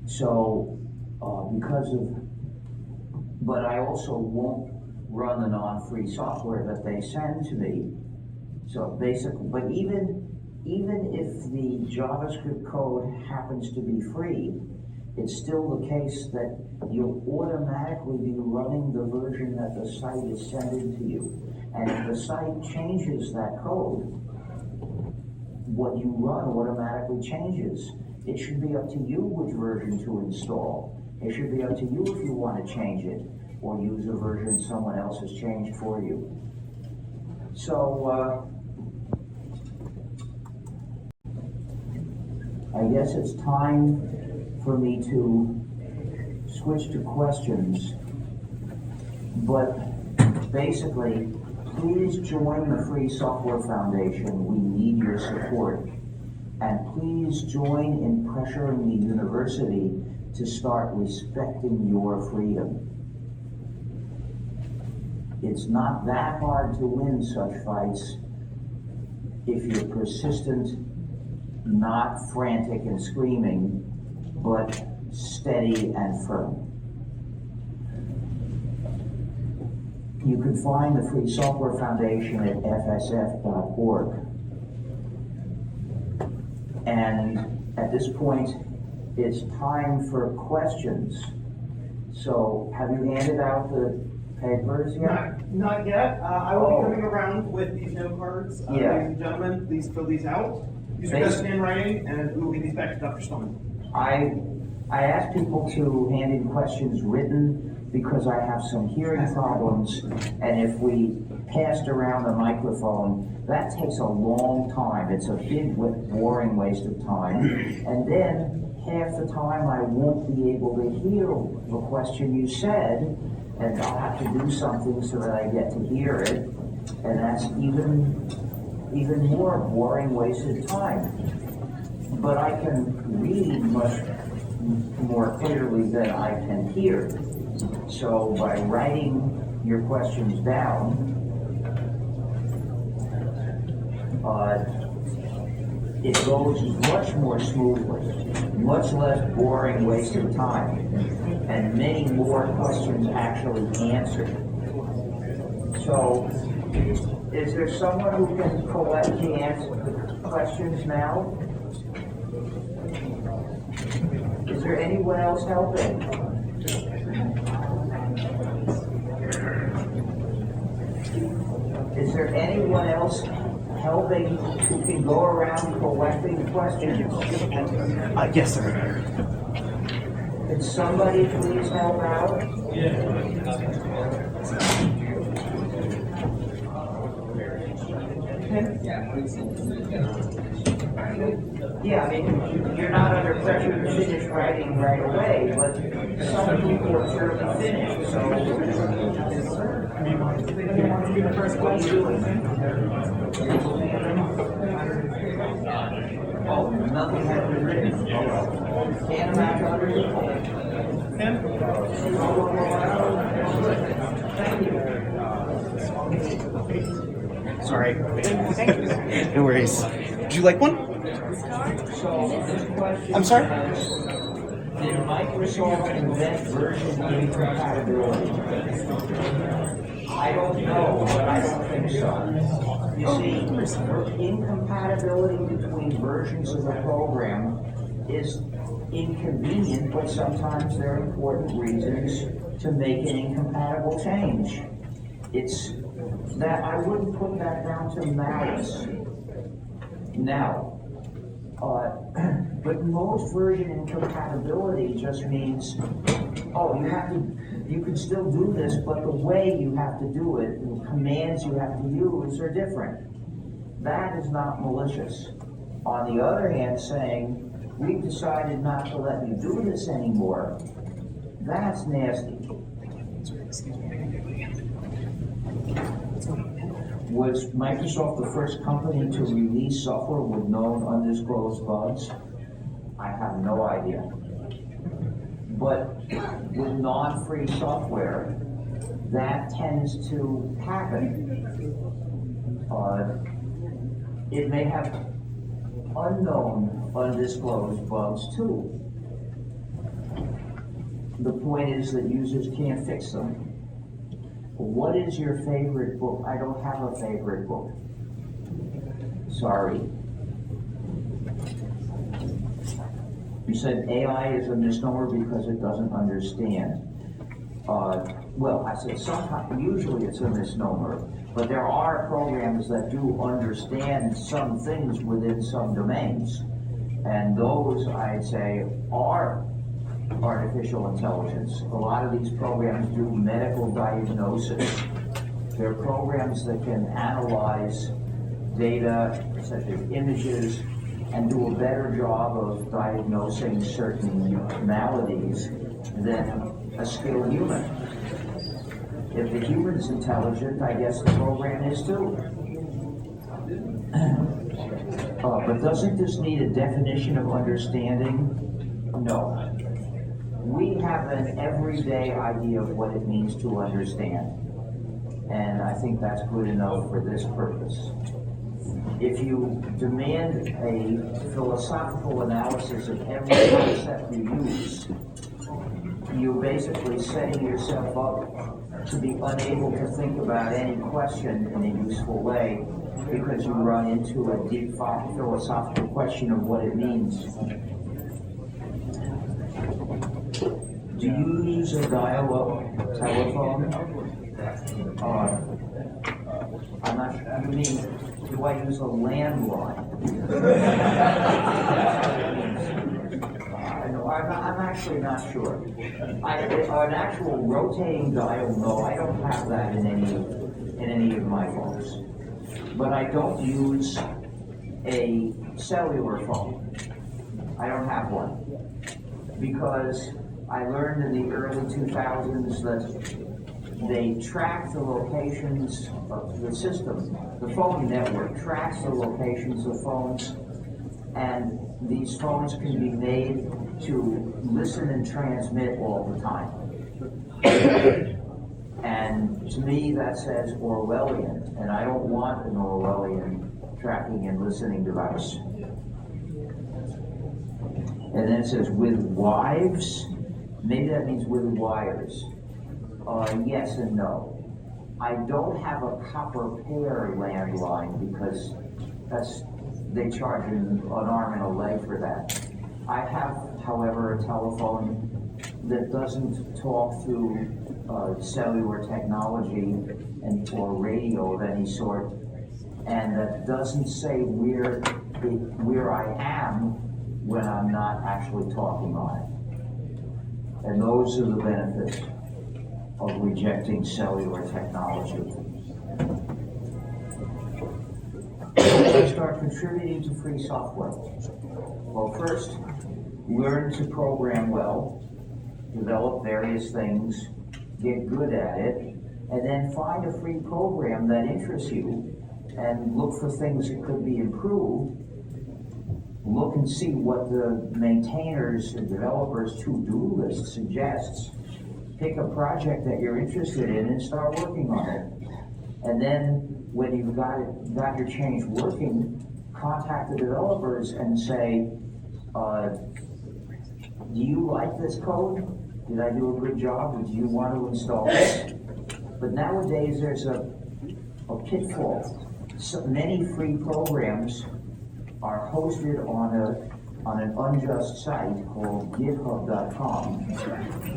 S3: So, but I also won't run the non-free software that they send to me. So basically, but even if the JavaScript code happens to be free, it's still the case that you'll automatically be running the version that the site is sending to you. And if the site changes that code, what you run automatically changes. It should be up to you which version to install. It should be up to you if you want to change it or use a version someone else has changed for you. So, I guess it's time for me to switch to questions. But basically, please join the Free Software Foundation. We need your support. And please join in pressuring the university to start respecting your freedom. It's not that hard to win such fights if you're persistent, not frantic and screaming, but steady and firm. You can find the Free Software Foundation at fsf.org. And at this point, it's time for questions. So, have you handed out the papers yet?
S1: Not yet. I will be coming around with these note cards. Ladies and gentlemen, please fill these out. Use your best handwriting, and we will give these back to Dr. Stallman.
S3: I asked people to hand in questions written because I have some hearing problems, and if we passed around the microphone, that takes a long time. It's a big, boring waste of time. And then half the time I won't be able to hear the question you said, and I'll have to do something so that I get to hear it, and that's even more boring, wasted time. But I can read much more clearly than I can hear. So by writing your questions down, it goes much more smoothly, much less boring waste of time, and many more questions actually answered. So, is there someone who can collect the questions now? Is there anyone else helping? Is there anyone else helping, who can go around collecting questions.
S1: Yes, sir.
S3: Can somebody please help out? Yeah, I mean, you're not under pressure to finish writing right away, but some people are fairly finished, so. What are you doing? Oh, nothing has been written. Can't imagine
S1: Sorry. No worries. Would you like one?
S3: So this question.
S1: I'm sorry?
S3: Did Microsoft invent version incompatibility? I don't know, but I don't think so. You see, incompatibility between versions of the program is inconvenient, but sometimes there are important reasons to make an incompatible change. It's that I wouldn't put that down to malice. Now, but most version incompatibility just means, oh, you can still do this, but the way you have to do it, the commands you have to use are different. That is not malicious. On the other hand, saying, we've decided not to let you do this anymore, that's nasty. Was Microsoft the first company to release software with known undisclosed bugs? I have no idea. But with non-free software, that tends to happen. It may have unknown, undisclosed bugs too. The point is that users can't fix them. What is your favorite book? I don't have a favorite book. Sorry. You said AI is a misnomer because it doesn't understand. Well, I said sometimes, usually it's a misnomer, but there are programs that do understand some things within some domains. And those, I'd say, are artificial intelligence. A lot of these programs do medical diagnosis. They're programs that can analyze data, such as images, and do a better job of diagnosing certain maladies than a skilled human. If the human's intelligent, I guess the program is too. But doesn't this need a definition of understanding? No. We have an everyday idea of what it means to understand. And I think that's good enough for this purpose. If you demand a philosophical analysis of every concept you use, you're basically setting yourself up to be unable to think about any question in a useful way because you run into a deep philosophical question of what it means. Do you use a dial-up telephone? I'm not sure. I mean, do I use a landline? I'm actually not sure. An actual rotating dial, no, I don't have that in any of my phones. But I don't use a cellular phone. I don't have one. Because I learned in the early 2000s that they track the locations of the system. The phone network tracks the locations of phones, and these phones can be made to listen and transmit all the time. And to me, that says Orwellian, and I don't want an Orwellian tracking and listening device. And then it says with wives, maybe that means with wires. Yes and no. I don't have a copper pair landline because they charge an arm and a leg for that. I have, however, a telephone that doesn't talk through cellular technology or radio of any sort, and that doesn't say where I am when I'm not actually talking on it. And those are the benefits of rejecting cellular technology. I start contributing to free software. Well, first, learn to program well, develop various things, get good at it, and then find a free program that interests you and look for things that could be improved. Look and see what the maintainers and developers to-do list suggests. Pick a project that you're interested in and start working on it. And then when you've got your change working, contact the developers and say, do you like this code? Did I do a good job? Or do you want to install it? But nowadays there's a pitfall. So many free programs are hosted on an unjust site called github.com,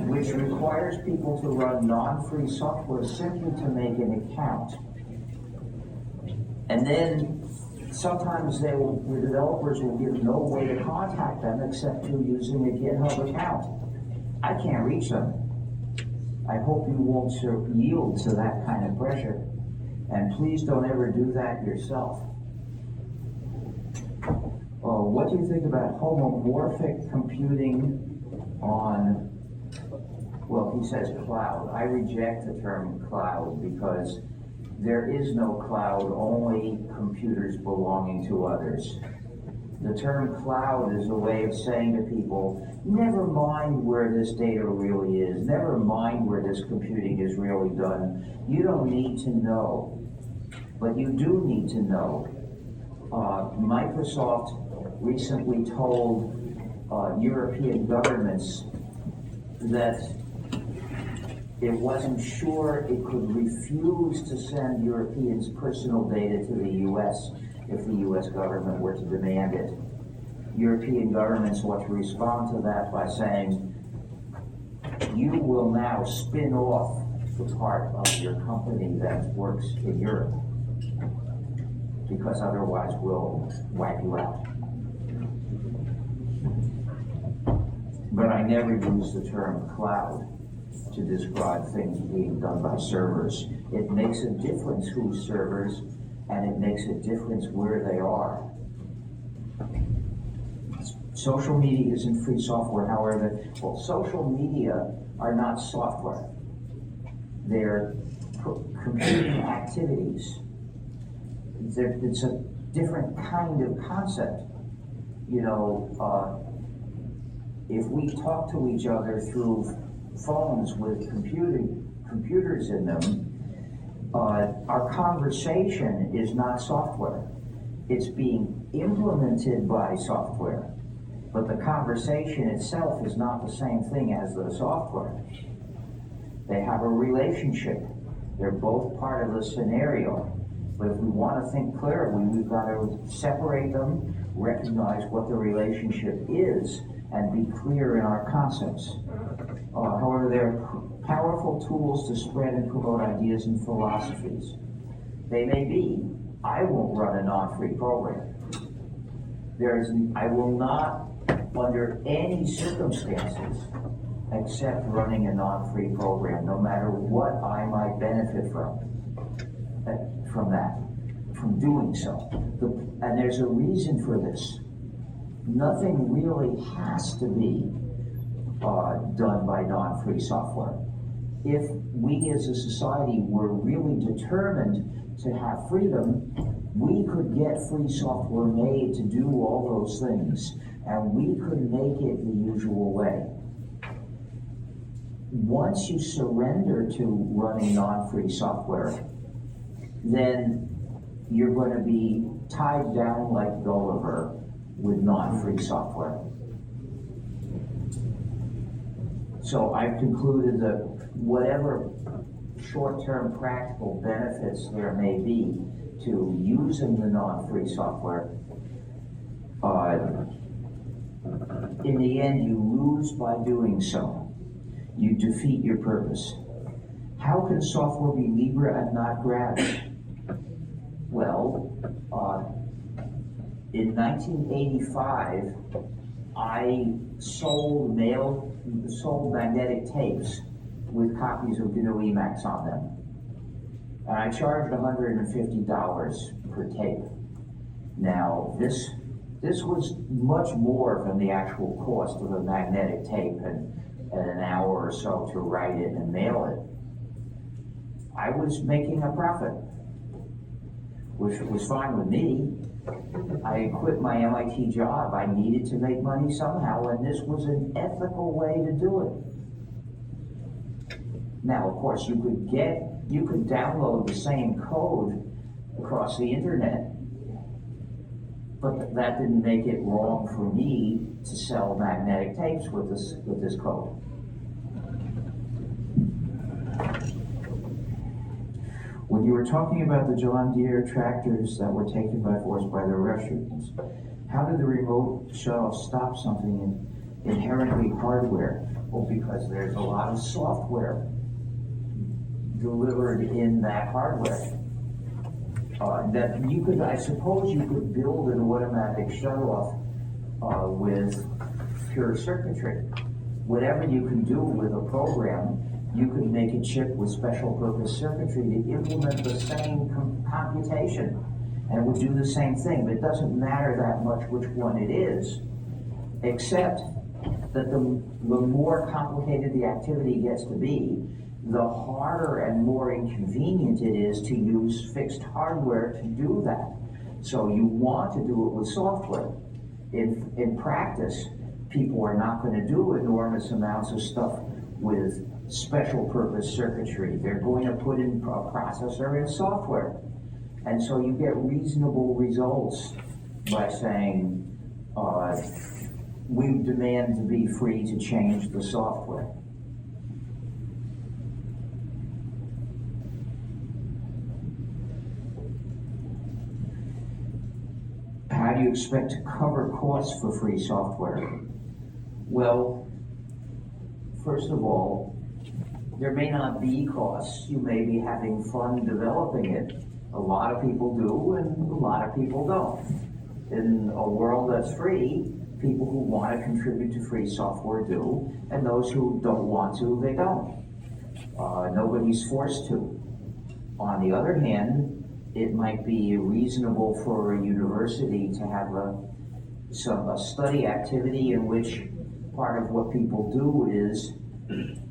S3: which requires people to run non-free software simply to make an account. And then sometimes the developers will give no way to contact them except through using a GitHub account. I can't reach them. I hope you won't yield to that kind of pressure. And please don't ever do that yourself. What do you think about homomorphic computing on, well, he says cloud. I reject the term cloud because there is no cloud, only computers belonging to others. The term cloud is a way of saying to people, never mind where this data really is, never mind where this computing is really done. You don't need to know, but you do need to know. Microsoft recently told European governments that it wasn't sure it could refuse to send Europeans' personal data to the US if the US government were to demand it. European governments want to respond to that by saying, you will now spin off the part of your company that works in Europe, because otherwise we'll wipe you out. But I never use the term cloud to describe things being done by servers. It makes a difference whose servers, and it makes a difference where they are. Social media isn't free software, however. Well, social media are not software. They're computing activities. It's a different kind of concept. You know, if we talk to each other through phones with computers in them, our conversation is not software. It's being implemented by software, but the conversation itself is not the same thing as the software. They have a relationship. They're both part of the scenario. But if we want to think clearly, we've got to separate them, recognize what the relationship is, and be clear in our concepts. However, they're powerful tools to spread and promote ideas and philosophies. They may be. I won't run a non-free program. I will not, under any circumstances, accept running a non-free program, no matter what I might benefit from doing so. And there's a reason for this. Nothing really has to be done by non-free software. If we as a society were really determined to have freedom, we could get free software made to do all those things, and we could make it the usual way. Once you surrender to running non-free software, then you're going to be tied down like Gulliver with non-free software. So I've concluded that whatever short-term practical benefits there may be to using the non-free software, in the end you lose by doing so. You defeat your purpose. How can software be Libre and not Grab? Well, in 1985, I sold magnetic tapes with copies of gnu+linux on them. And I charged $150 per tape. Now, this was much more than the actual cost of a magnetic tape and an hour or so to write it and mail it. I was making a profit, which was fine with me. I quit my MIT job. I needed to make money somehow, and this was an ethical way to do it. Now, of course, you could download the same code across the internet, but that didn't make it wrong for me to sell magnetic tapes with this code. When you were talking about the John Deere tractors that were taken by force by the Russians, how did the remote shuttle stop something inherently hardware? Well, because there's a lot of software delivered in that hardware. That you could, I suppose you could build an automatic shut-off with pure circuitry. Whatever you can do with a program, you could make a chip with special purpose circuitry to implement the same computation, and it would do the same thing. But it doesn't matter that much which one it is, except that the more complicated the activity gets to be, the harder and more inconvenient it is to use fixed hardware to do that. So you want to do it with software. In practice, people are not going to do enormous amounts of stuff with special purpose circuitry. They're going to put in a processor and software. And so you get reasonable results by saying, we demand to be free to change the software. How do you expect to cover costs for free software? Well, first of all, there may not be costs. You may be having fun developing it. A lot of people do, and a lot of people don't. In a world that's free, people who want to contribute to free software do, and those who don't want to, they don't. Nobody's forced to. On the other hand, it might be reasonable for a university to have a study activity in which part of what people do is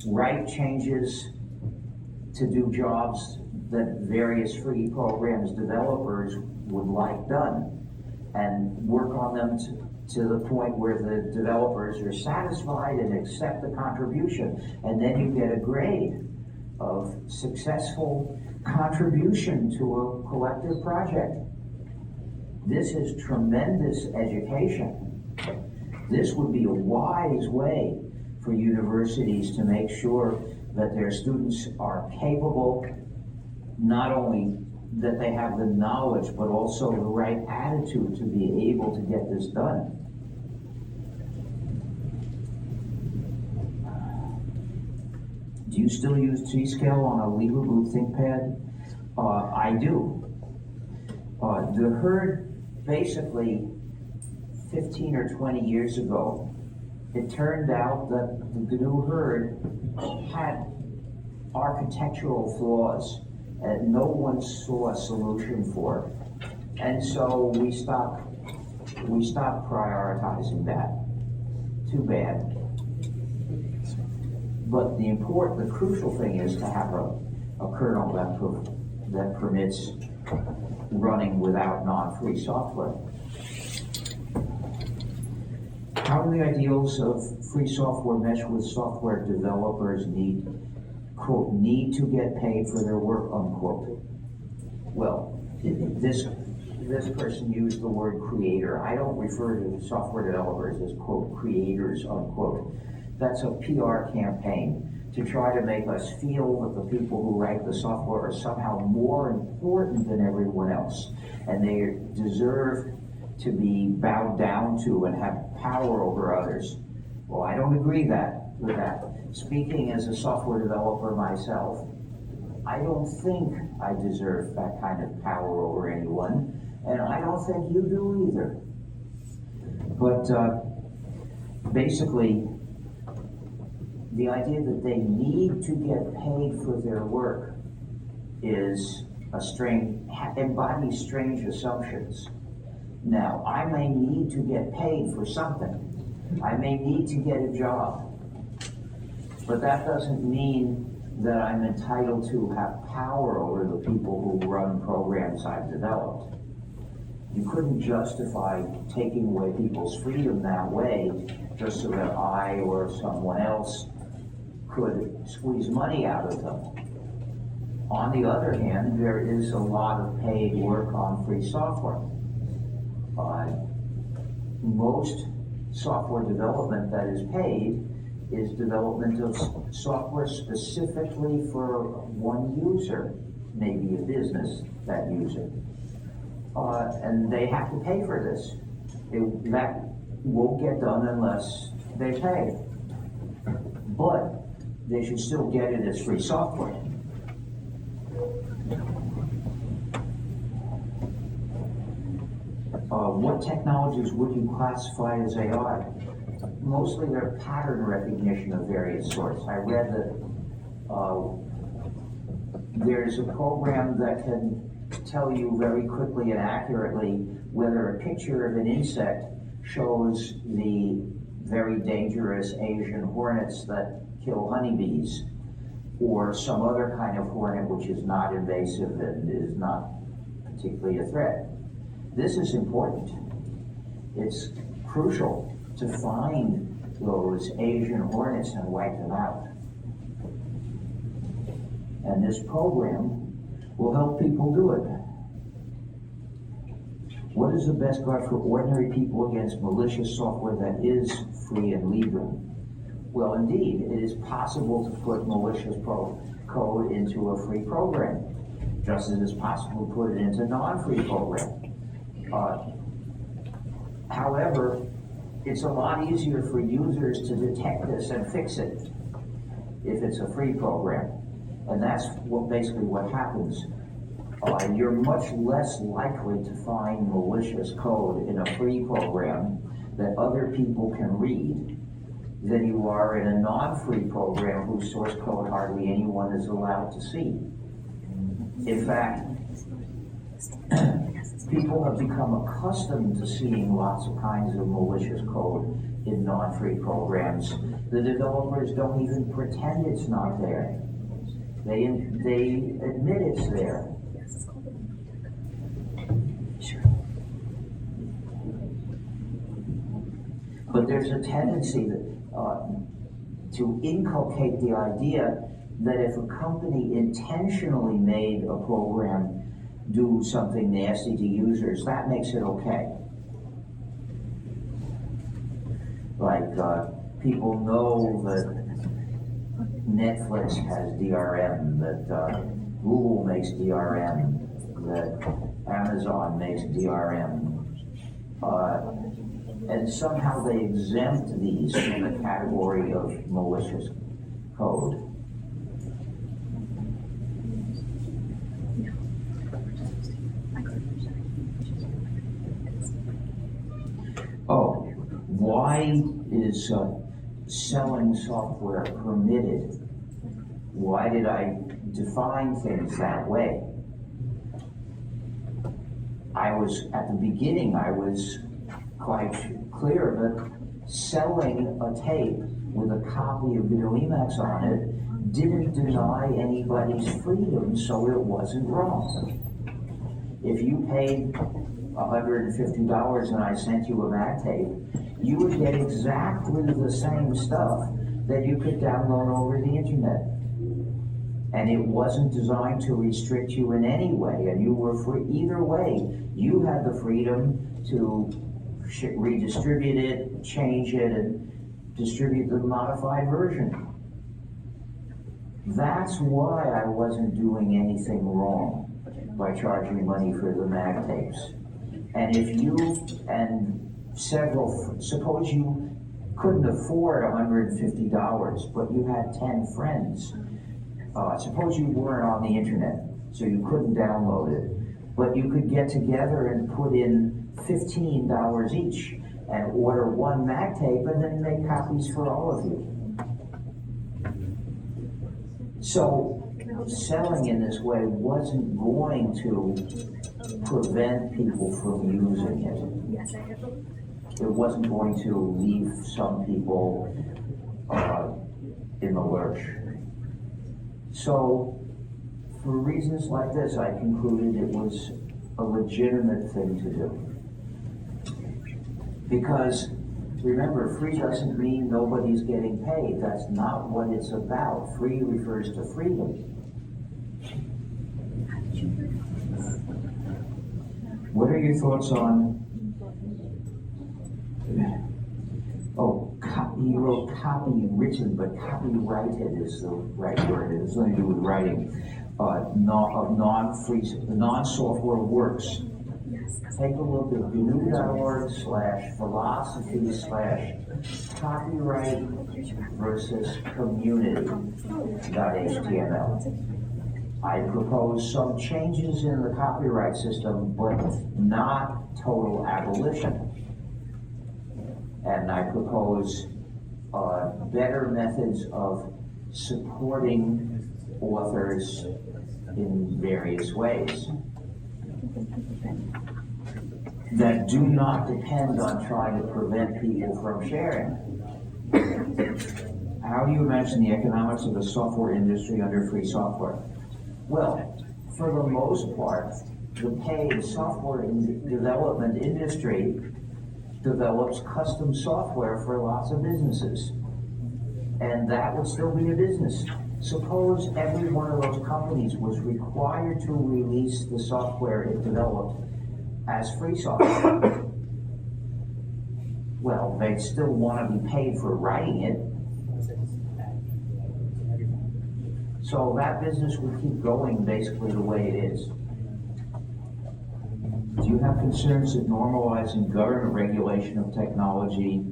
S3: write changes to do jobs that various free programs developers would like done, and work on them to the point where the developers are satisfied and accept the contribution, and then you get a grade of successful contribution to a collective project. This is tremendous education. This would be a wise way for universities to make sure that their students are capable, not only that they have the knowledge, but also the right attitude to be able to get this done. Do you still use T-Scale on a LibreBoot ThinkPad? I do. The herd, basically 15 or 20 years ago, it turned out that the GNU herd had architectural flaws that no one saw a solution for. And so we stopped prioritizing that. Too bad. But the crucial thing is to have a kernel that permits running without non-free software. How do the ideals of free software mesh with software developers need to get paid for their work, unquote? Well, this person used the word creator. I don't refer to software developers as, quote, creators, unquote. That's a PR campaign to try to make us feel that the people who write the software are somehow more important than everyone else, and they deserve to be bowed down to and have power over others. Well, I don't agree with that. Speaking as a software developer myself, I don't think I deserve that kind of power over anyone, and I don't think you do either. But basically, the idea that they need to get paid for their work is embodies strange assumptions. Now, I may need to get paid for something. I may need to get a job. But that doesn't mean that I'm entitled to have power over the people who run programs I've developed. You couldn't justify taking away people's freedom that way just so that I or someone else could squeeze money out of them. On the other hand, there is a lot of paid work on free software. Most software development that is paid is development of software specifically for one user, maybe a business that uses it. And they have to pay for this. That won't get done unless they pay. But they should still get it as free software. What technologies would you classify as AI? Mostly they're pattern recognition of various sorts. I read that there's a program that can tell you very quickly and accurately whether a picture of an insect shows the very dangerous Asian hornets that kill honeybees, or some other kind of hornet which is not invasive and is not particularly a threat. This is important. It's crucial to find those Asian hornets and wipe them out. And this program will help people do it. What is the best guard for ordinary people against malicious software that is free and Libre? Well, indeed, it is possible to put malicious code into a free program, just as it's possible to put it into a non-free program. However, it's a lot easier for users to detect this and fix it if it's a free program. And that's basically what happens. You're much less likely to find malicious code in a free program that other people can read than you are in a non-free program whose source code hardly anyone is allowed to see. In fact, people have become accustomed to seeing lots of kinds of malicious code in non-free programs. The developers don't even pretend it's not there. They admit it's there. But there's a tendency to inculcate the idea that if a company intentionally made a program do something nasty to users, that makes it okay. Like people know that Netflix has DRM, that Google makes DRM, that Amazon makes DRM, and somehow they exempt these from the category of malicious code. Oh, why is selling software permitted? Why did I define things that way? At the beginning, I was quite clear that selling a tape with a copy of gnu+linux on it didn't deny anybody's freedom, so it wasn't wrong. If you paid $150 and I sent you a mag tape, you would get exactly the same stuff that you could download over the internet. And it wasn't designed to restrict you in any way, and you were free. Either way, you had the freedom to redistribute it, change it, and distribute the modified version. That's why I wasn't doing anything wrong by charging money for the mag tapes. And if you suppose you couldn't afford $150, but you had 10 friends, suppose you weren't on the internet, so you couldn't download it, but you could get together and put in $15 each and order one mag tape and then make copies for all of you. So selling in this way wasn't going to prevent people from using it. It wasn't going to leave some people in the lurch. So for reasons like this, I concluded it was a legitimate thing to do. Because remember, free doesn't mean nobody's getting paid. That's not what it's about. Free refers to freedom. What are your thoughts on, you wrote copywritten, but copyrighted is the right word. It has nothing to do with writing. Non-software works. Take a look at gnu.org/philosophy/copyright versus community.html. I propose some changes in the copyright system, but not total abolition. And I propose better methods of supporting authors in various ways that do not depend on trying to prevent people from sharing. How do you imagine the economics of the software industry under free software? Well, for the most part, the paid software development industry develops custom software for lots of businesses. And that would still be a business. Suppose every one of those companies was required to release the software it developed as free software. Well, they'd still want to be paid for writing it. So that business would keep going basically the way it is. Do you have concerns that normalizing government regulation of technology,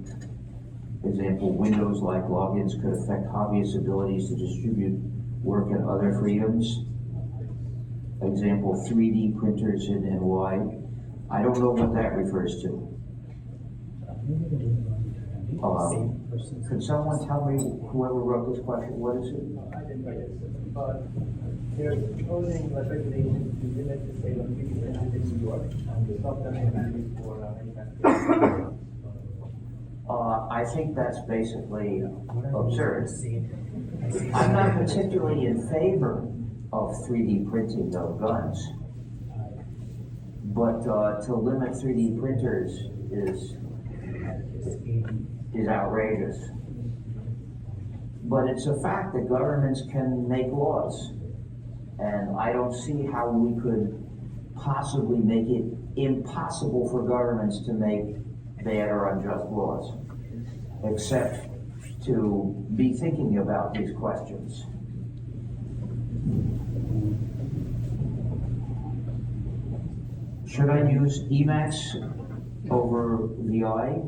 S3: example, Windows-like logins, could affect hobbyists' abilities to distribute work and other freedoms? Example, 3D printers in NY. I don't know what that refers to. Could someone tell me, whoever wrote this question, what is it?
S5: I didn't write it, but they're proposing like regulations to limit the sale of 3D printers in New York and to stop them from being used for manufacturing.
S3: I think that's basically absurd. I'm not particularly in favor of 3D printing of guns, but to limit 3D printers is outrageous. But it's a fact that governments can make laws, and I don't see how we could possibly make it impossible for governments to make bad or unjust laws, except to be thinking about these questions. Should I use Emacs over VI?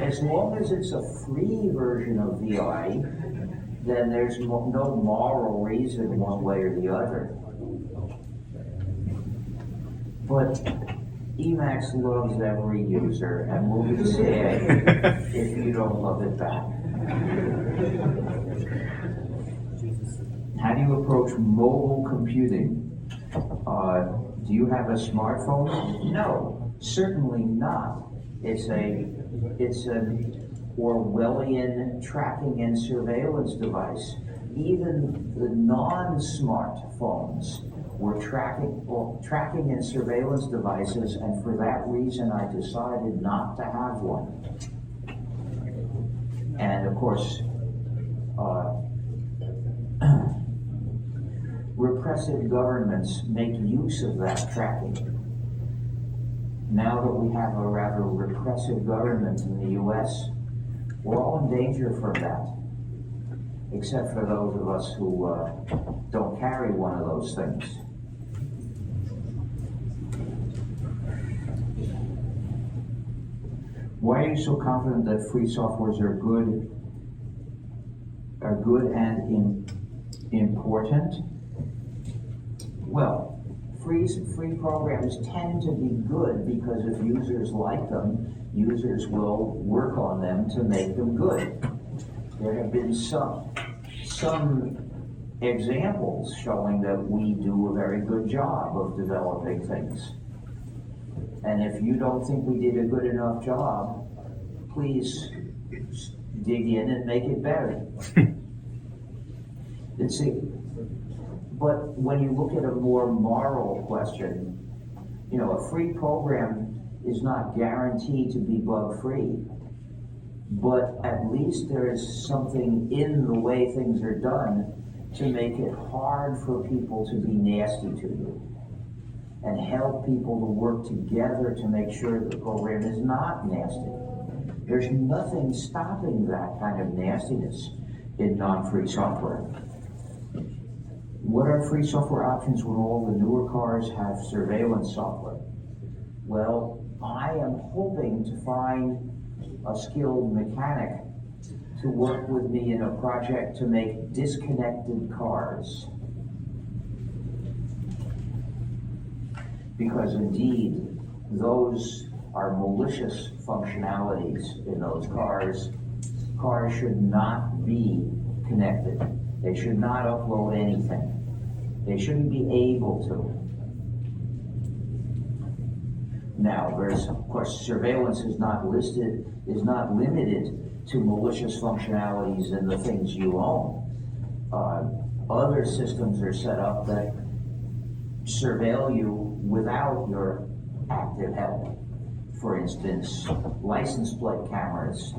S3: As long as it's a free version of VI, then there's no moral reason one way or the other. But Emacs loves every user and will be sad if you don't love it back. How do you approach mobile computing? Do you have a smartphone? No, certainly not. It's an Orwellian tracking and surveillance device. Even the non-smartphones were tracking and surveillance devices, and for that reason I decided not to have one. And of course, repressive governments make use of that tracking. Now that we have a rather repressive government in the US, we're all in danger from that, except for those of us who don't carry one of those things. Why are you so confident that free softwares are good are good and important? Well, free programs tend to be good because if users like them, users will work on them to make them good. There have been some examples showing that we do a very good job of developing things. And if you don't think we did a good enough job, please dig in and make it better. But when you look at a more moral question, you know, a free program is not guaranteed to be bug-free, but at least there is something in the way things are done to make it hard for people to be nasty to you and help people to work together to make sure the program is not nasty. There's nothing stopping that kind of nastiness in non-free software. What are free software options when all the newer cars have surveillance software? Well, I am hoping to find a skilled mechanic to work with me in a project to make disconnected cars. Because indeed, those are malicious functionalities in those cars. Cars should not be connected. They should not upload anything. They shouldn't be able to. Now, there's, of course, surveillance is not limited to malicious functionalities in the things you own. Other systems are set up that surveil you without your active help. For instance, license plate cameras.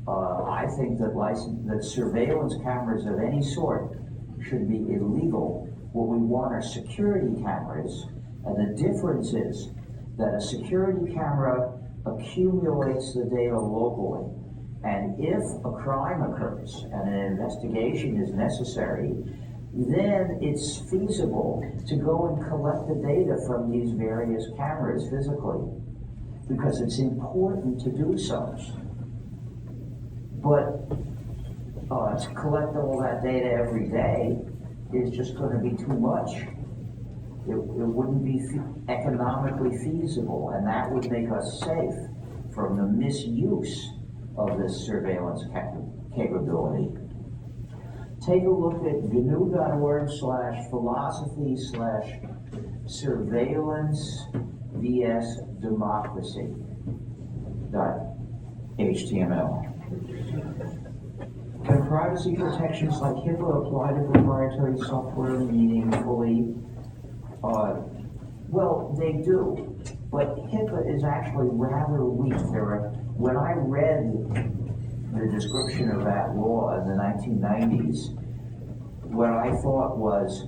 S3: I think that surveillance cameras of any sort should be illegal. What we want are security cameras, and the difference is that a security camera accumulates the data locally, and if a crime occurs and an investigation is necessary, then it's feasible to go and collect the data from these various cameras physically, because it's important to do so. But to collect all that data every day is just going to be too much. It wouldn't be economically feasible, and that would make us safe from the misuse of this surveillance capability. Take a look at gnu.org/philosophy/surveillance vs democracy.html. Can privacy protections like HIPAA apply to proprietary software meaningfully? Well, they do, but HIPAA is actually rather weak. When I read the description of that law in the 1990s, what I thought was,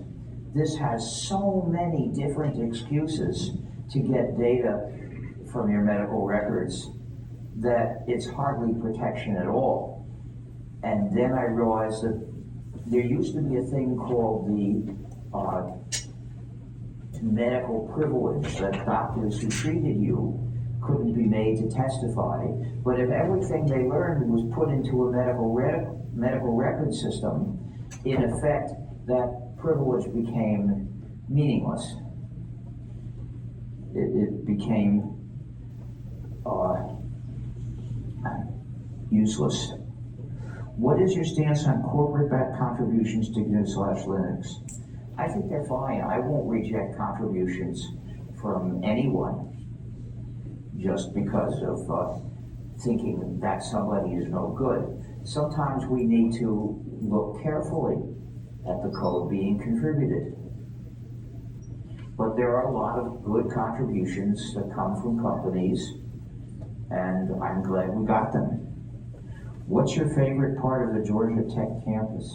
S3: this has so many different excuses to get data from your medical records that it's hardly protection at all. And then I realized that there used to be a thing called the medical privilege, that doctors who treated you couldn't be made to testify, but if everything they learned was put into a medical record system, in effect, that privilege became meaningless. It became useless. What is your stance on corporate-backed contributions to gnu+linux? I think they're fine. I won't reject contributions from anyone just because of thinking that somebody is no good. Sometimes we need to look carefully at the code being contributed. But there are a lot of good contributions that come from companies, and I'm glad we got them. What's your favorite part of the Georgia Tech campus?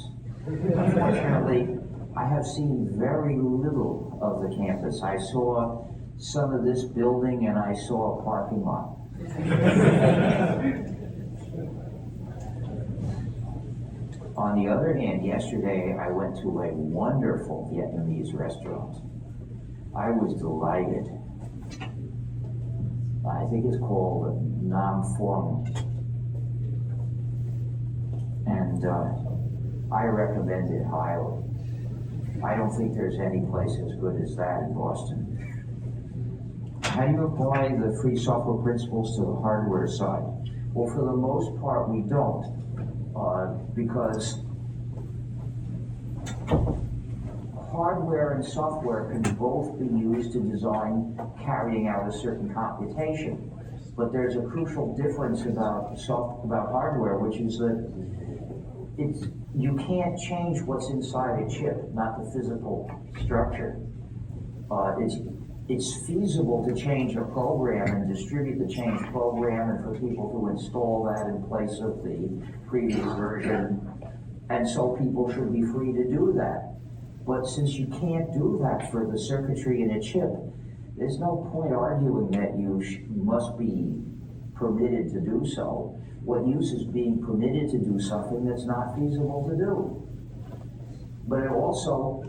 S3: Unfortunately, I have seen very little of the campus. I saw some of this building and I saw a parking lot. On the other hand, yesterday I went to a wonderful Vietnamese restaurant. I was delighted. I think it's called Nam Phuong. and I recommend it highly. I don't think there's any place as good as that in Boston. How do you apply the free software principles to the hardware side? Well, for the most part, we don't, because hardware and software can both be used to design carrying out a certain computation. But there's a crucial difference about hardware, which is that you can't change what's inside a chip, not the physical structure. It's feasible to change a program and distribute the changed program and for people to install that in place of the previous version. And so people should be free to do that. But since you can't do that for the circuitry in a chip, there's no point arguing that you must be permitted to do so. What use is being permitted to do something that's not feasible to do? But it also,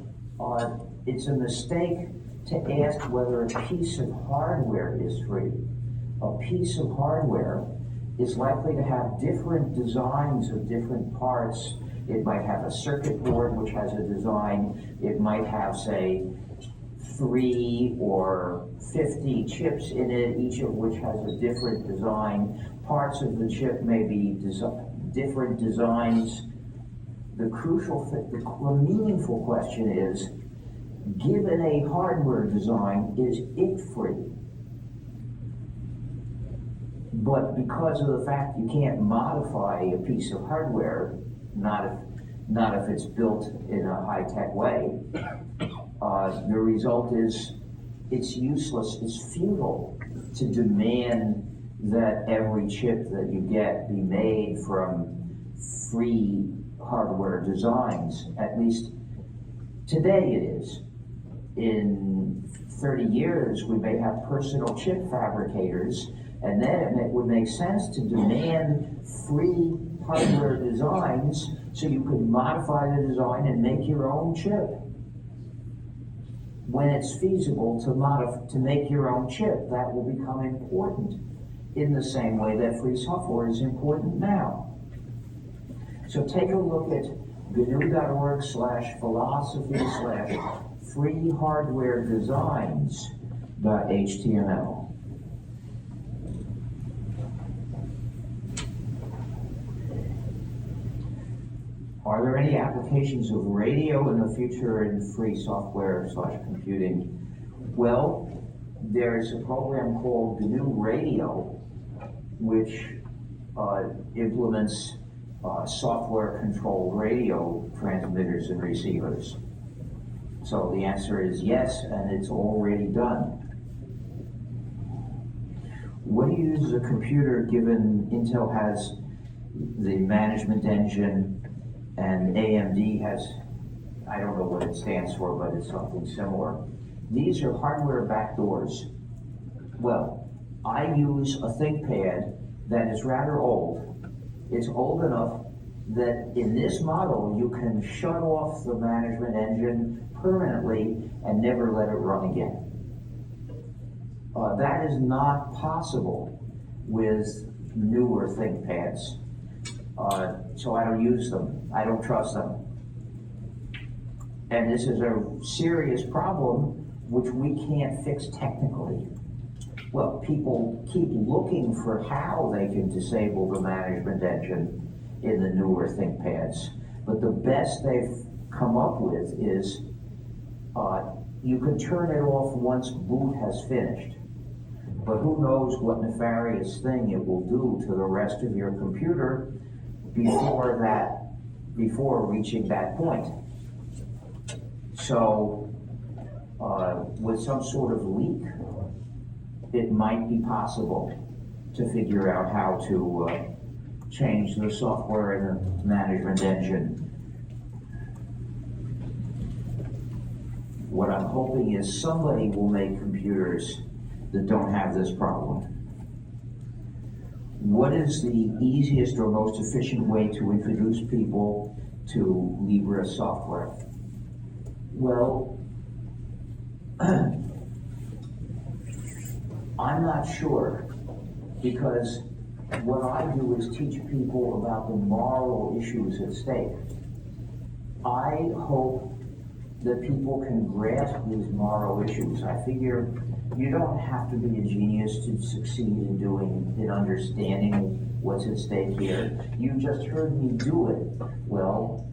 S3: it's a mistake to ask whether a piece of hardware is free. A piece of hardware is likely to have different designs of different parts. It might have a circuit board which has a design. It might have, say, 3 or 50 chips in it, each of which has a different design. Parts of the chip may be different designs. The meaningful question is, given a hardware design, is it free? But because of the fact you can't modify a piece of hardware, not if it's built in a high-tech way, the result is it's useless, it's futile to demand that every chip that you get be made from free hardware designs. At least today it is. In 30 years, we may have personal chip fabricators, and then it would make sense to demand free hardware designs so you could modify the design and make your own chip. When it's feasible to make your own chip, that will become important in the same way that free software is important now. So take a look at gnu.org/philosophy/freehardwaredesigns.html. Are there any applications of radio in the future in free software/computing? Well, there's a program called GNU Radio, which implements software-controlled radio transmitters and receivers. So the answer is yes, and it's already done. What do you use as a computer given Intel has the management engine and AMD has, I don't know what it stands for, but it's something similar. These are hardware backdoors. Well, I use a ThinkPad that is rather old. It's old enough that in this model you can shut off the management engine permanently and never let it run again. That is not possible with newer ThinkPads. So I don't use them. I don't trust them. And this is a serious problem which we can't fix technically. Well, people keep looking for how they can disable the management engine in the newer ThinkPads. But the best they've come up with is you can turn it off once boot has finished. But who knows what nefarious thing it will do to the rest of your computer before reaching that point. So with some sort of leak, it might be possible to figure out how to change the software in the management engine. What I'm hoping is somebody will make computers that don't have this problem. What is the easiest or most efficient way to introduce people to Libre software? Well, I'm not sure, because what I do is teach people about the moral issues at stake. I hope that people can grasp these moral issues. I figure you don't have to be a genius to succeed in understanding what's at stake here. You just heard me do it. Well,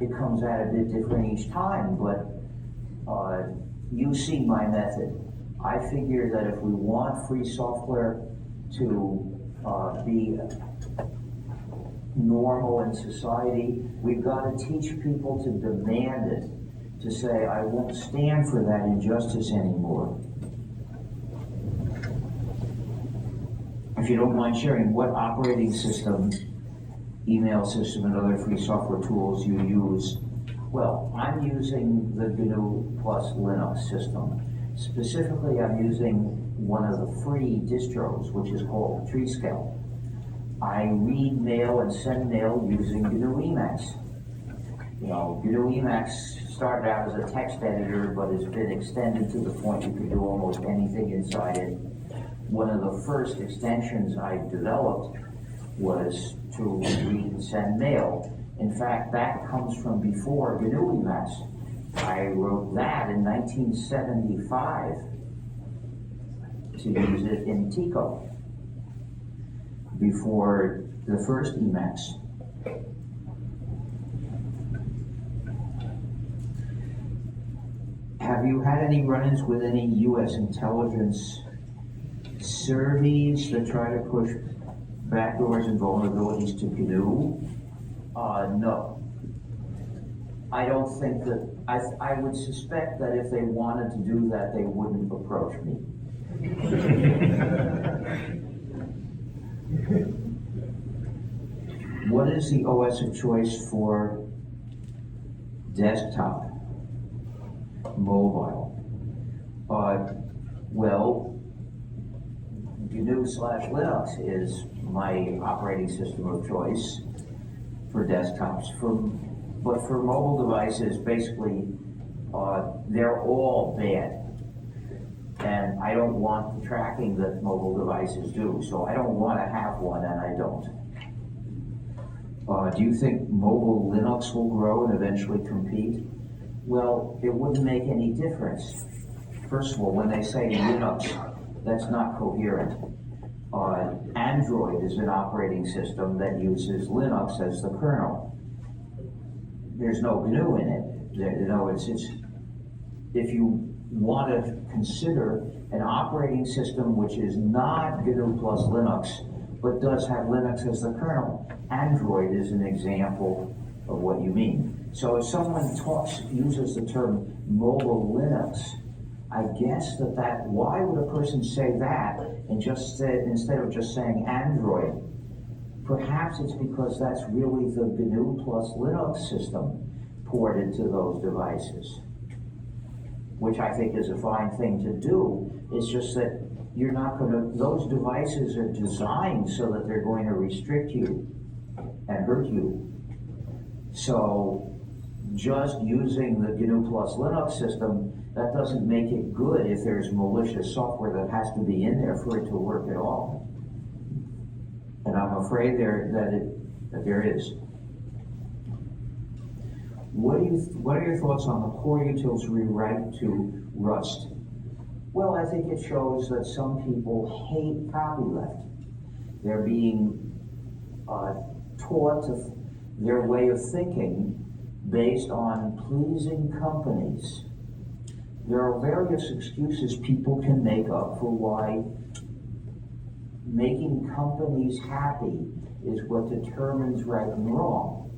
S3: it comes out a bit different each time, but you see my method. I figure that if we want free software to be normal in society, we've got to teach people to demand it, to say, I won't stand for that injustice anymore. If you don't mind sharing, what operating system, email system, and other free software tools you use? Well, I'm using the gnu+linux system. Specifically, I'm using one of the free distros, which is called Treescale. I read mail and send mail using gnu+linux. You know, gnu+linux started out as a text editor, but has been extended to the point you can do almost anything inside it. One of the first extensions I developed was to read and send mail. In fact, that comes from before gnu+linux. I wrote that in 1975 to use it in Tico before the first Emacs. Have you had any run-ins with any U.S. intelligence surveys that try to push backdoors and vulnerabilities to GNU? No. I don't think that, I would suspect that if they wanted to do that, they wouldn't approach me. What is the OS of choice for desktop, mobile? Well, gnu/linux is my operating system of choice for desktops. But for mobile devices, basically, they're all bad. And I don't want the tracking that mobile devices do, so I don't want to have one, and I don't. Do you think mobile Linux will grow and eventually compete? Well, it wouldn't make any difference. First of all, when they say Linux, that's not coherent. Android is an operating system that uses Linux as the kernel. There's no GNU in it. You know, it's if you want to consider an operating system which is not gnu+linux, but does have Linux as the kernel, Android is an example of what you mean. So if someone uses the term mobile Linux, I guess why would a person say that and instead of just saying Android? Perhaps it's because that's really the gnu+linux system ported to those devices, which I think is a fine thing to do. It's just that you're not going to, those devices are designed so that they're going to restrict you and hurt you. So just using the gnu+linux system, that doesn't make it good if there's malicious software that has to be in there for it to work at all. And I'm afraid that there is. What are your thoughts on the core utils rewrite to Rust? Well, I think it shows that some people hate copyleft. They're being taught their way of thinking based on pleasing companies. There are various excuses people can make up for why making companies happy is what determines right and wrong.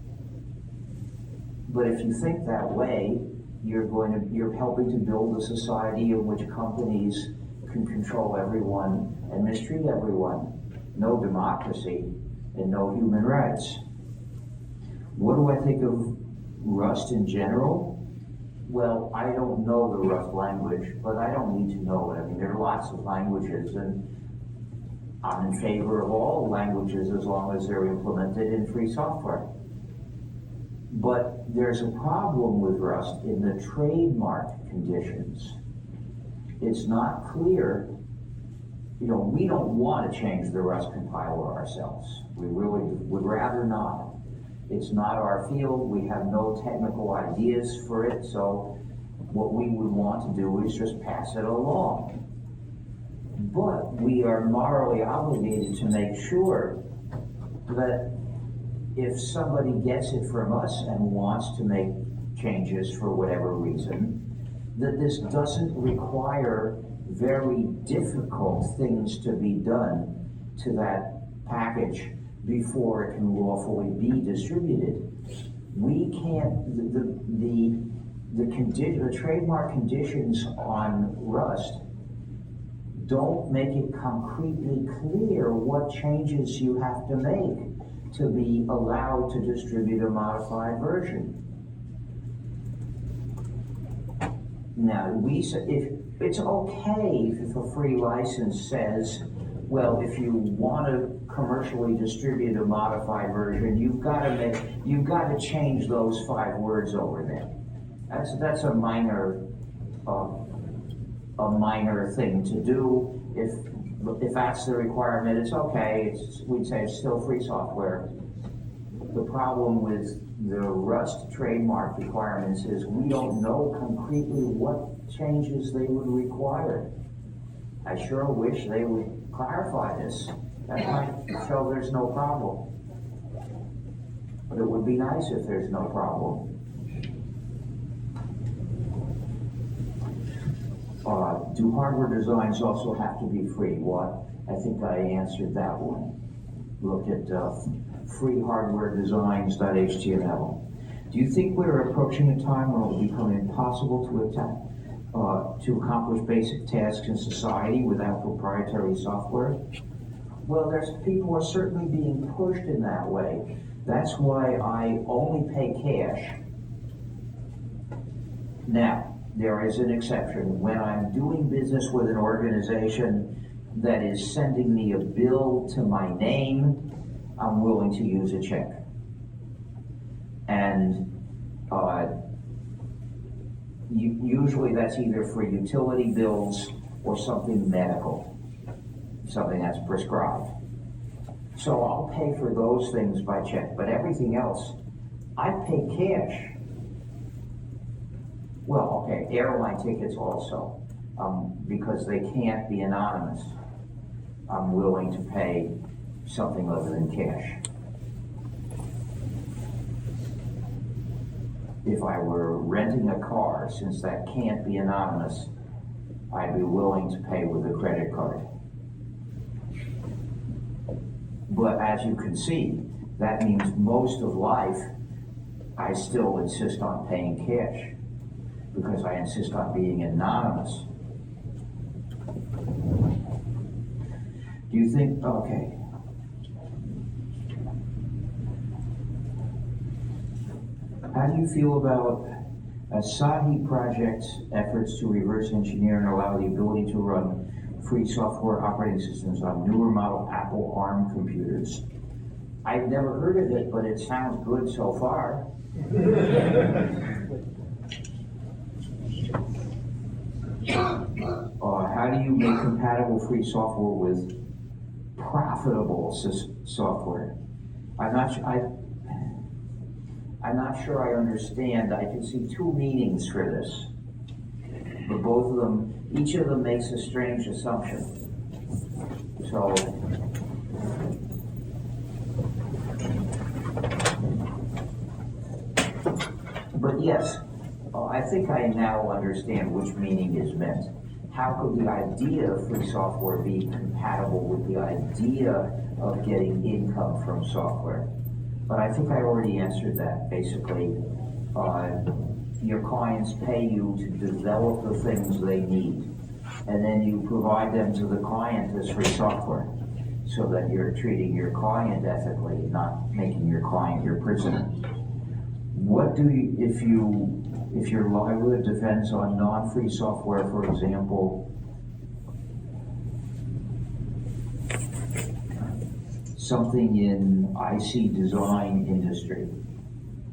S3: But if you think that way, you're helping to build a society in which companies can control everyone and mistreat everyone. No democracy and no human rights. What do I think of Rust in general? Well, I don't know the Rust language, but I don't need to know it. I mean, there are lots of languages, and I'm in favor of all languages as long as they're implemented in free software. But there's a problem with Rust in the trademark conditions. It's not clear we don't want to change the Rust compiler ourselves. We really would rather not. It's not our field. We have no technical ideas for it. So what we would want to do is just pass it along. But we are morally obligated to make sure that if somebody gets it from us and wants to make changes for whatever reason, that this doesn't require very difficult things to be done to that package before it can lawfully be distributed. We can't, the trademark conditions on Rust don't make it concretely clear what changes you have to make to be allowed to distribute a modified version. Now, if it's okay if a free license says, well, if you want to commercially distribute a modified version, you've got to change those 5 words over there. That's a minor thing to do. If that's the requirement, it's okay. We'd say it's still free software. The problem with the Rust trademark requirements is we don't know concretely what changes they would require. I sure wish they would clarify this. That might show there's no problem. But it would be nice if there's no problem. Do hardware designs also have to be free? What? I think I answered that one. Look at freehardwaredesigns.html. Do you think we're approaching a time when it will become impossible to accomplish basic tasks in society without proprietary software? Well, people are certainly being pushed in that way. That's why I only pay cash. Now, there is an exception. When I'm doing business with an organization that is sending me a bill to my name, I'm willing to use a check. And usually that's either for utility bills or something medical, something that's prescribed. So I'll pay for those things by check, but everything else, I pay cash. Well, okay, airline tickets also, because they can't be anonymous. I'm willing to pay something other than cash. If I were renting a car, since that can't be anonymous, I'd be willing to pay with a credit card. But as you can see, that means most of life, I still insist on paying cash, because I insist on being anonymous. Do you think, okay. How do you feel about Asahi Project's efforts to reverse engineer and allow the ability to run free software operating systems on newer model Apple ARM computers? I've never heard of it, but it sounds good so far. How do you make compatible free software with profitable software? I'm not sure I understand. I can see 2 meanings for this, but both of them, each of them makes a strange assumption. So, but yes, I think I now understand which meaning is meant. How could the idea of free software be compatible with the idea of getting income from software? But I think I already answered that. Basically, your clients pay you to develop the things they need, and then you provide them to the client as free software, so that you're treating your client ethically, not making your client your prisoner. What do you, if your livelihood depends on non-free software, for example, something in IC design industry?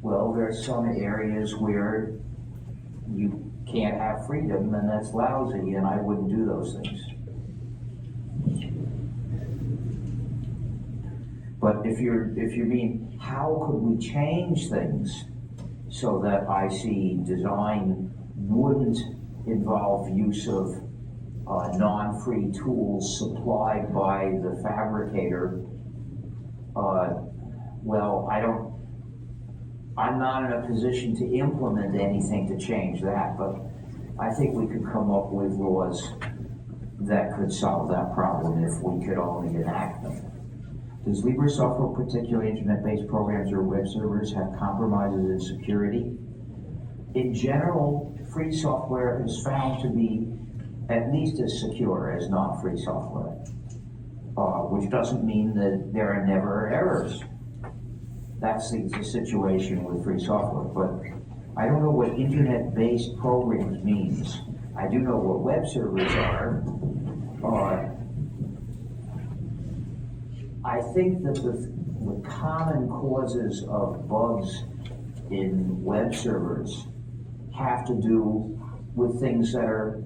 S3: Well, there are some areas where you can't have freedom, and that's lousy, and I wouldn't do those things. But if you mean, how could we change things so that IC design wouldn't involve use of non-free tools supplied by the fabricator? Well, I'm not in a position to implement anything to change that, but I think we could come up with laws that could solve that problem if we could only enact them. Does Libre software, particularly internet-based programs or web servers, have compromises in security? In general, free software is found to be at least as secure as non-free software, which doesn't mean that there are never errors. That's the situation with free software, but I don't know what internet-based programs means. I do know what web servers are. I think that the common causes of bugs in web servers have to do with things that are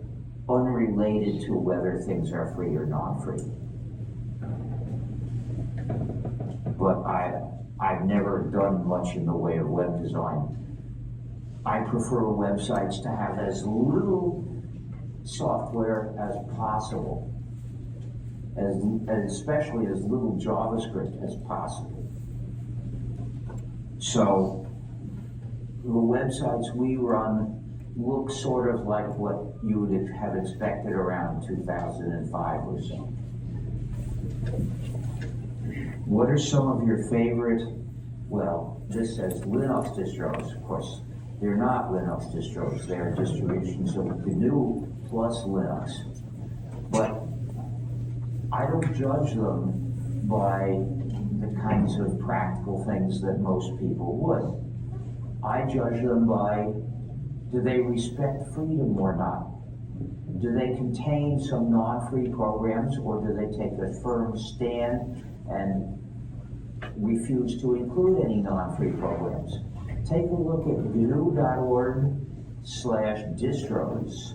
S3: unrelated to whether things are free or non-free. But I've never done much in the way of web design. I prefer websites to have as little software as possible, and especially as little JavaScript as possible. So the websites we run look sort of like what you would have expected around 2005 or so. What are some of your favorite, well, this says Linux distros. Of course, they're not Linux distros. They are distributions of gnu+linux. But I don't judge them by the kinds of practical things that most people would. I judge them by, do they respect freedom or not? Do they contain some non-free programs, or do they take a firm stand and refuse to include any non-free programs? Take a look at gnu.org/distros/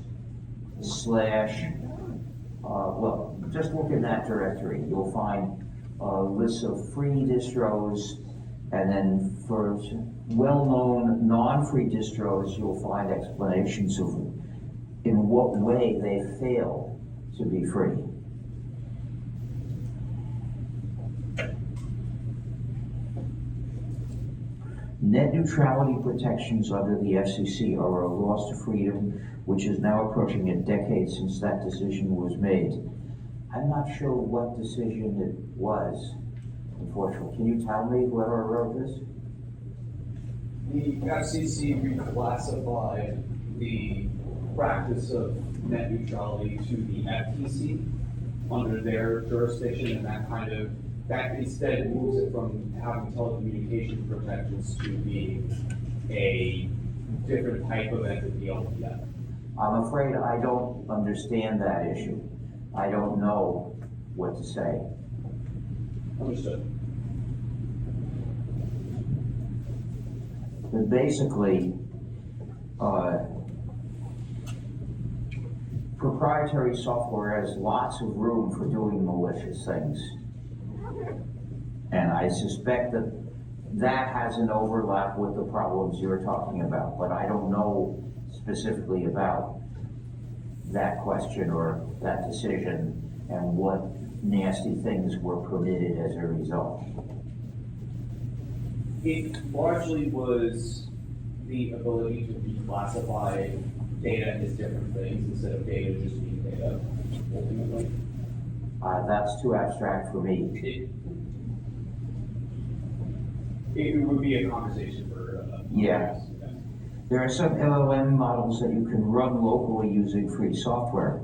S3: well, just look in that directory. You'll find a list of free distros, and then for well-known non-free distros, you'll find explanations of in what way they fail to be free. Net neutrality protections under the FCC are a loss to freedom, which is now approaching a decade since that decision was made. I'm not sure what decision it was, unfortunately. Can you tell me whoever wrote this?
S7: The FCC reclassified the practice of net neutrality to the FTC under their jurisdiction, and that instead moves it from having telecommunication protections to being a different type of entity altogether.
S3: I'm afraid I don't understand that issue. I don't know what to say.
S7: Understood.
S3: But basically, proprietary software has lots of room for doing malicious things. And I suspect that that has an overlap with the problems you're talking about, but I don't know specifically about that question or that decision and what nasty things were permitted as a result.
S7: It largely was the ability to reclassify data as different things instead of data just being data, ultimately.
S3: That's too abstract for me.
S7: It would be a conversation for
S3: Yeah. There are some LLM models that you can run locally using free software.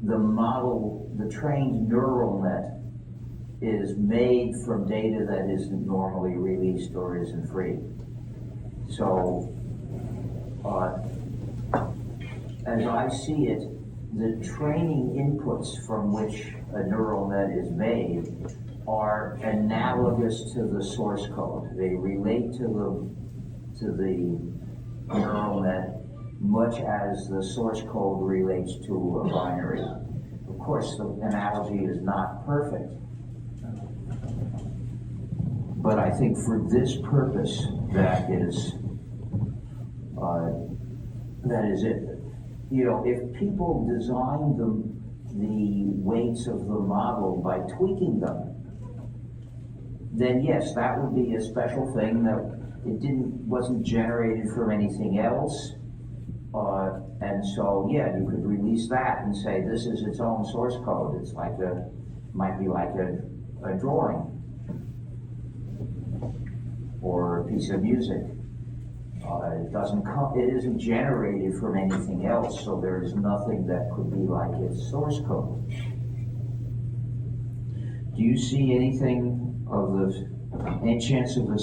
S3: The model, the trained neural net, is made from data that isn't normally released or isn't free. So, as I see it, the training inputs from which a neural net is made are analogous to the source code. They relate to the neural net much as the source code relates to a binary. Of course, the analogy is not perfect, but I think for this purpose, that is it. You know, if people design the weights of the model by tweaking them, then yes, that would be a special thing that wasn't generated from anything else. And so, yeah, you could release that and say this is its own source code. It's like might be like a drawing or a piece of music. It isn't generated from anything else, so there is nothing that could be like its source code. Do you see anything of any chance of the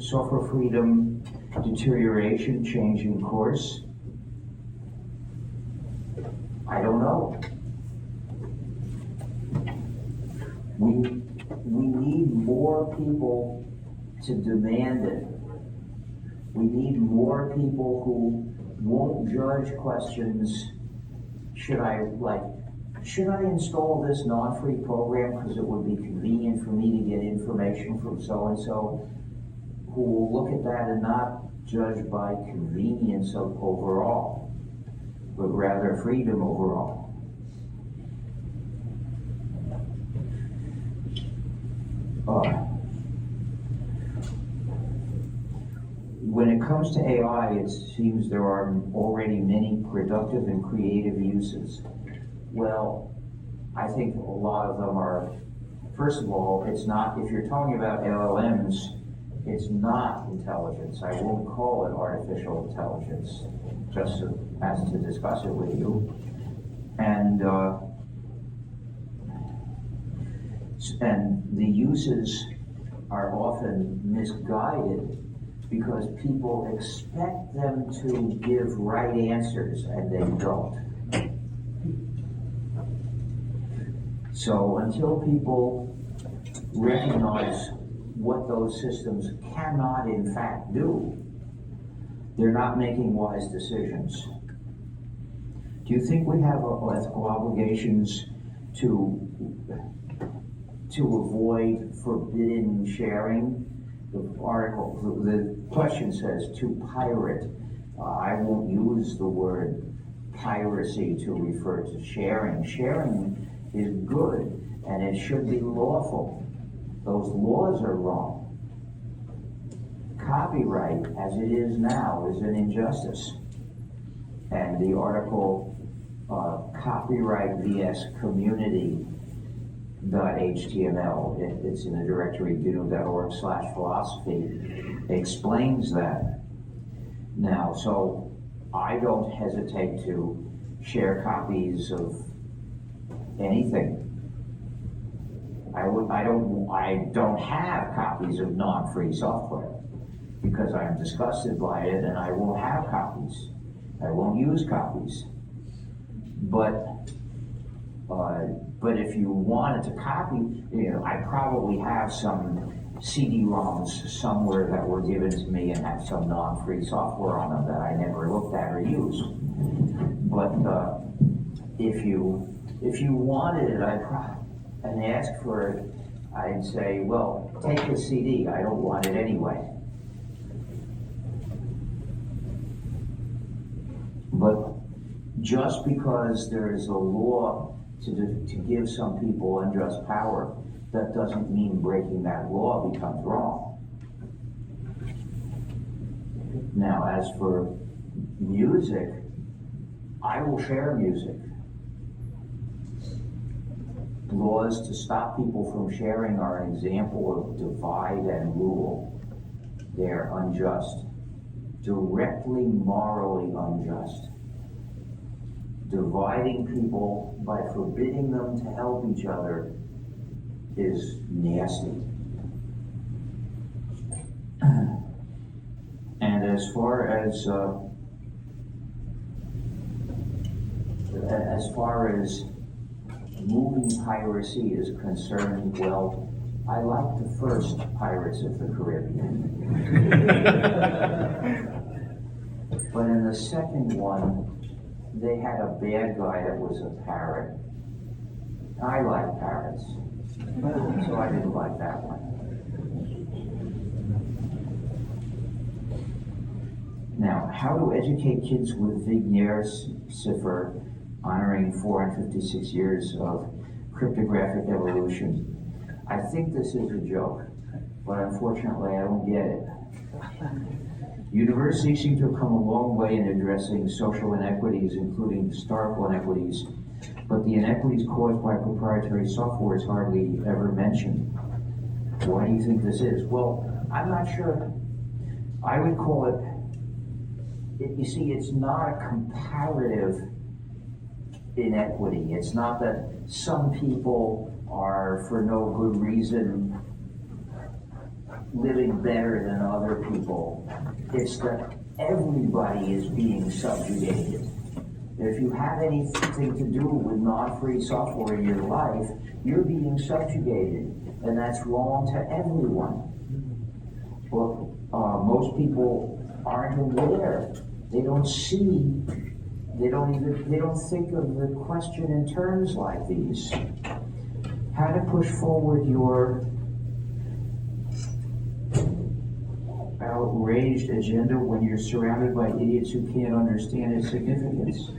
S3: software freedom deterioration changing course? I don't know. We need more people to demand it. We need more people who won't judge questions. Should I install this non-free program because it would be convenient for me to get information from so-and-so? Who will look at that and not judge by convenience of overall, but rather freedom overall. When it comes to AI, it seems there are already many productive and creative uses. Well, I think a lot of them are, first of all, it's not, if you're talking about LLMs, it's not intelligence. I won't call it artificial intelligence, just as to discuss it with you. And the uses are often misguided because people expect them to give right answers and they don't. So until people recognize what those systems cannot in fact do, they're not making wise decisions. Do you think we have ethical obligations to avoid forbidden sharing? The question says to pirate. I won't use the word piracy to refer to sharing. Sharing is good and it should be lawful. Those laws are wrong. Copyright, as it is now, is an injustice. And the article copyright vs community .html, it's in the directory gnu.org/philosophy, explains that. Now, so I don't hesitate to share copies of anything. I don't have copies of non-free software because I'm disgusted by it and I won't have copies. I won't use copies. But if you wanted to copy, I probably have some CD-ROMs somewhere that were given to me and have some non-free software on them that I never looked at or used. But if you wanted it, and asked for it, I'd say, well, take the CD. I don't want it anyway. But just because there is a law to give some people unjust power, that doesn't mean breaking that law becomes wrong. Now, as for music, I will share music. Laws to stop people from sharing are an example of divide and rule. They're unjust, directly morally unjust. Dividing people by forbidding them to help each other is nasty. And as far as moving piracy is concerned, well, I like the first Pirates of the Caribbean. But in the second one, they had a bad guy that was a parrot. I like parrots, so I didn't like that one. Now, how to educate kids with Vignier cipher honoring 456 years of cryptographic evolution. I think this is a joke, but unfortunately I don't get it. Universities seem to have come a long way in addressing social inequities, including historical inequities, but the inequities caused by proprietary software is hardly ever mentioned. Why do you think this is? Well, I'm not sure. I would call it, you see, it's not a comparative inequity. It's not that some people are, for no good reason, living better than other people. It's that everybody is being subjugated. If you have anything to do with non-free software in your life, you're being subjugated, and that's wrong to everyone. Well, most people aren't aware. They don't see. They don't think of the question in terms like these. How to push forward your outraged agenda when you're surrounded by idiots who can't understand its significance.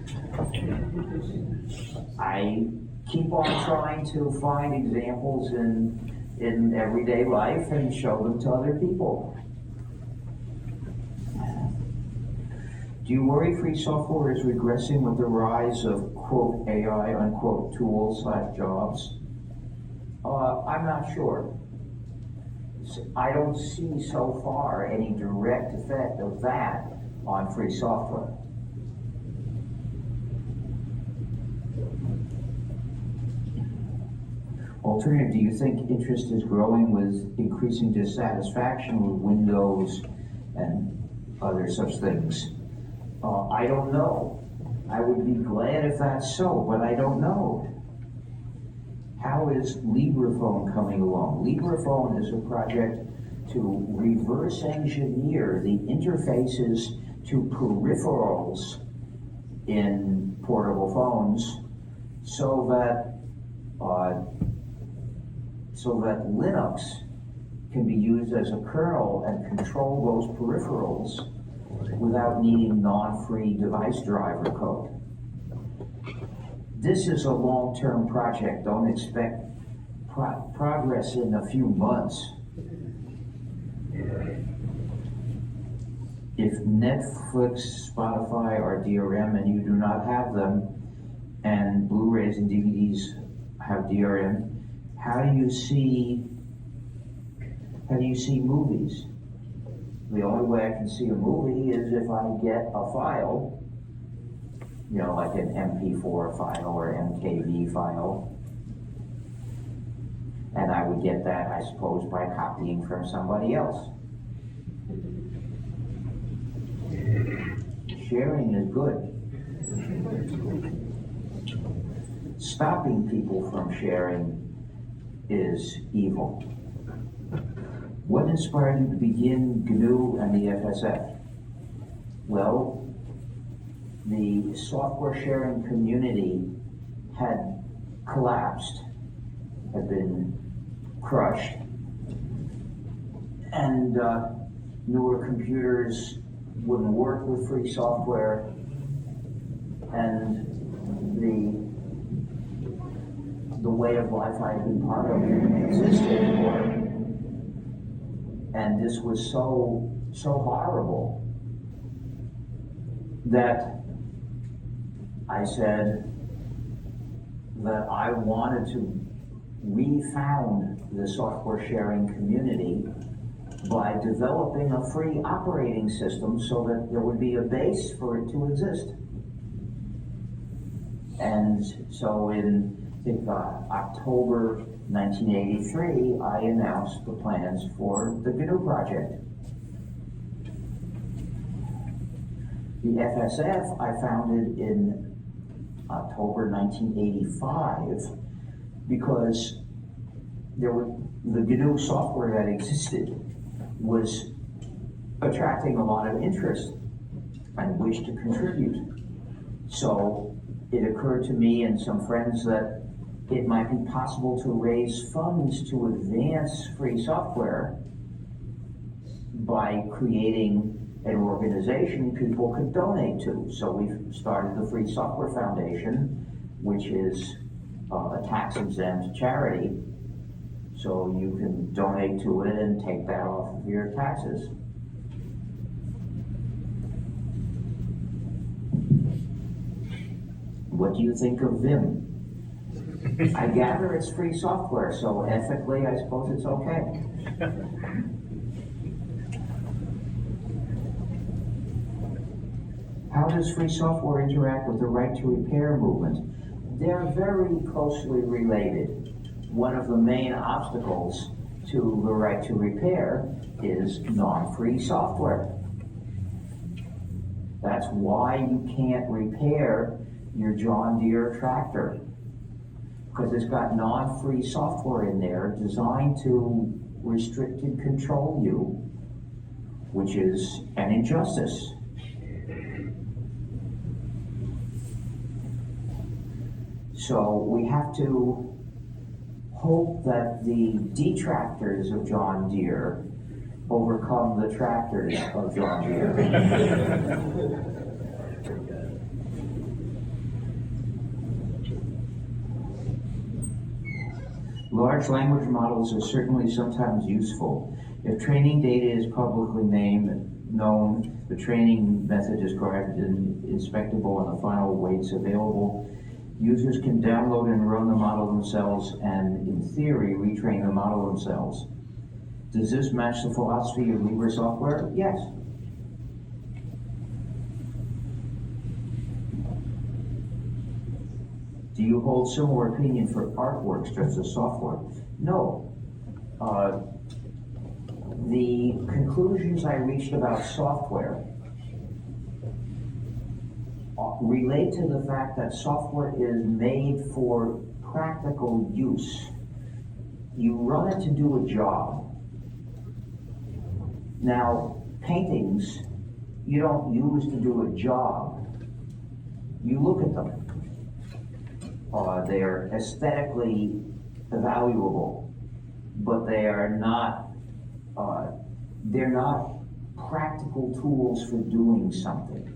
S3: I keep on trying to find examples in everyday life and show them to other people. Do you worry free software is regressing with the rise of, quote, AI, unquote, tools/jobs? I'm not sure. I don't see so far any direct effect of that on free software. Alternative, do you think interest is growing with increasing dissatisfaction with Windows and other such things? I don't know. I would be glad if that's so, but I don't know. How is LibrePhone coming along? LibrePhone is a project to reverse engineer the interfaces to peripherals in portable phones so that Linux can be used as a kernel and control those peripherals without needing non-free device driver code. This is a long-term project. Don't expect progress in a few months. If Netflix, Spotify are DRM and you do not have them, and Blu-rays and DVDs have DRM, how do you see movies? The only way I can see a movie is if I get a file, you know, like an MP4 file or MKV file. And I would get that, I suppose, by copying from somebody else. Sharing is good. Stopping people from sharing is evil. What inspired you to begin GNU and the FSF? Well, the software sharing community had collapsed, had been crushed, and newer computers wouldn't work with free software, and the way of life I had been part of didn't exist anymore. And this was so horrible that I said that I wanted to refound the software sharing community by developing a free operating system so that there would be a base for it to exist. And so in October 1983, I announced the plans for the GNU project. The FSF I founded in October 1985 because the GNU software that existed was attracting a lot of interest. and wish to contribute. So it occurred to me and some friends that it might be possible to raise funds to advance free software by creating an organization people could donate to. So we've started the Free Software Foundation, which is a tax-exempt charity. So you can donate to it and take that off of your taxes. What do you think of Vim? I gather it's free software, so ethically I suppose it's okay. How does free software interact with the right to repair movement? They're very closely related. One of the main obstacles to the right to repair is non-free software. That's why you can't repair your John Deere tractor, because it's got non-free software in there designed to restrict and control you, which is an injustice. So we have to hope that the detractors of John Deere overcome the tractors of John Deere. Large language models are certainly sometimes useful. If training data is publicly known, the training method described and inspectable, and the final weights available, users can download and run the model themselves and, in theory, retrain the model themselves. Does this match the philosophy of Libre software? Yes. Do you hold similar opinion for artworks just as software? No. The conclusions I reached about software relate to the fact that software is made for practical use. You run it to do a job. Now, paintings, you don't use to do a job. You look at them. They're aesthetically evaluable, but they're not practical tools for doing something.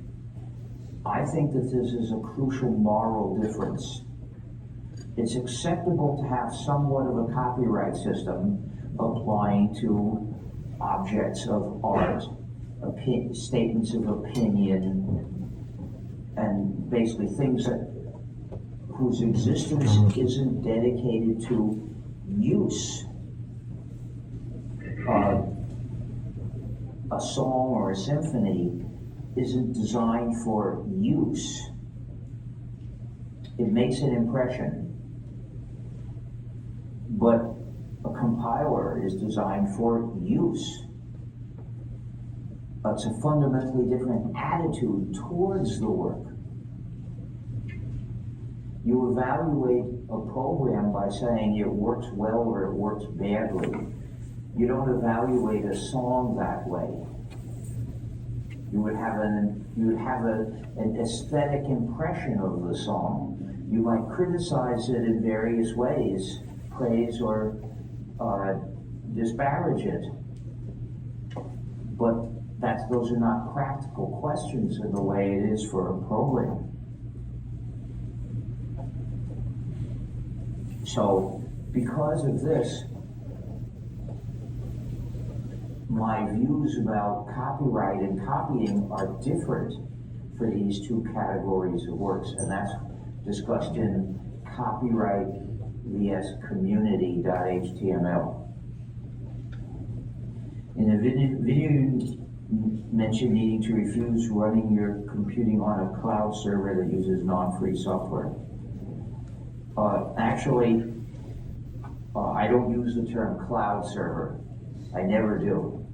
S3: I think that this is a crucial moral difference. It's acceptable to have somewhat of a copyright system applying to objects of art, statements of opinion, and basically things whose existence isn't dedicated to use. A song or a symphony isn't designed for use. It makes an impression. But a compiler is designed for use. It's a fundamentally different attitude towards the work. You evaluate a program by saying it works well or it works badly. You don't evaluate a song that way. You would have an aesthetic impression of the song. You might criticize it in various ways, praise or disparage it. But those are not practical questions in the way it is for a program. So, because of this, my views about copyright and copying are different for these two categories of works, and that's discussed in copyright vs community.html. In a video you mentioned needing to refuse running your computing on a cloud server that uses non-free software. Actually, I don't use the term cloud server. I never do.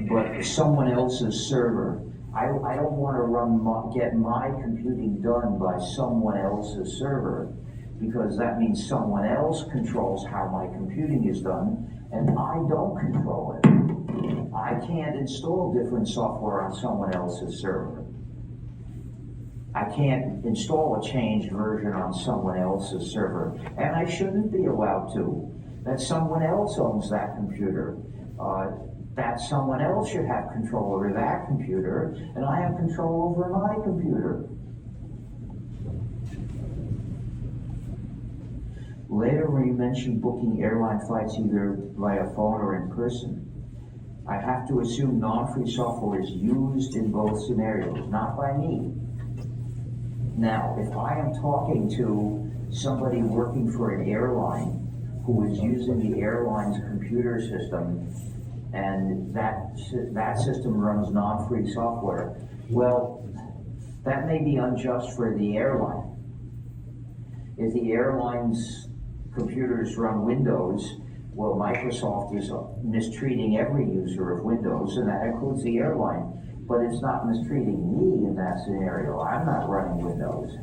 S3: But someone else's server. I don't want to get my computing done by someone else's server, because that means someone else controls how my computing is done, and I don't control it. I can't install different software on someone else's server. I can't install a changed version on someone else's server, and I shouldn't be allowed to. That someone else owns that computer. That someone else should have control over that computer, and I have control over my computer. Later, when you mentioned booking airline flights either via phone or in person, I have to assume non-free software is used in both scenarios, not by me. Now, if I am talking to somebody working for an airline who is using the airline's computer system, and that system runs non-free software, well, that may be unjust for the airline. If the airline's computers run Windows, well, Microsoft is mistreating every user of Windows, and that includes the airline. But it's not mistreating me in that scenario. I'm not running Windows.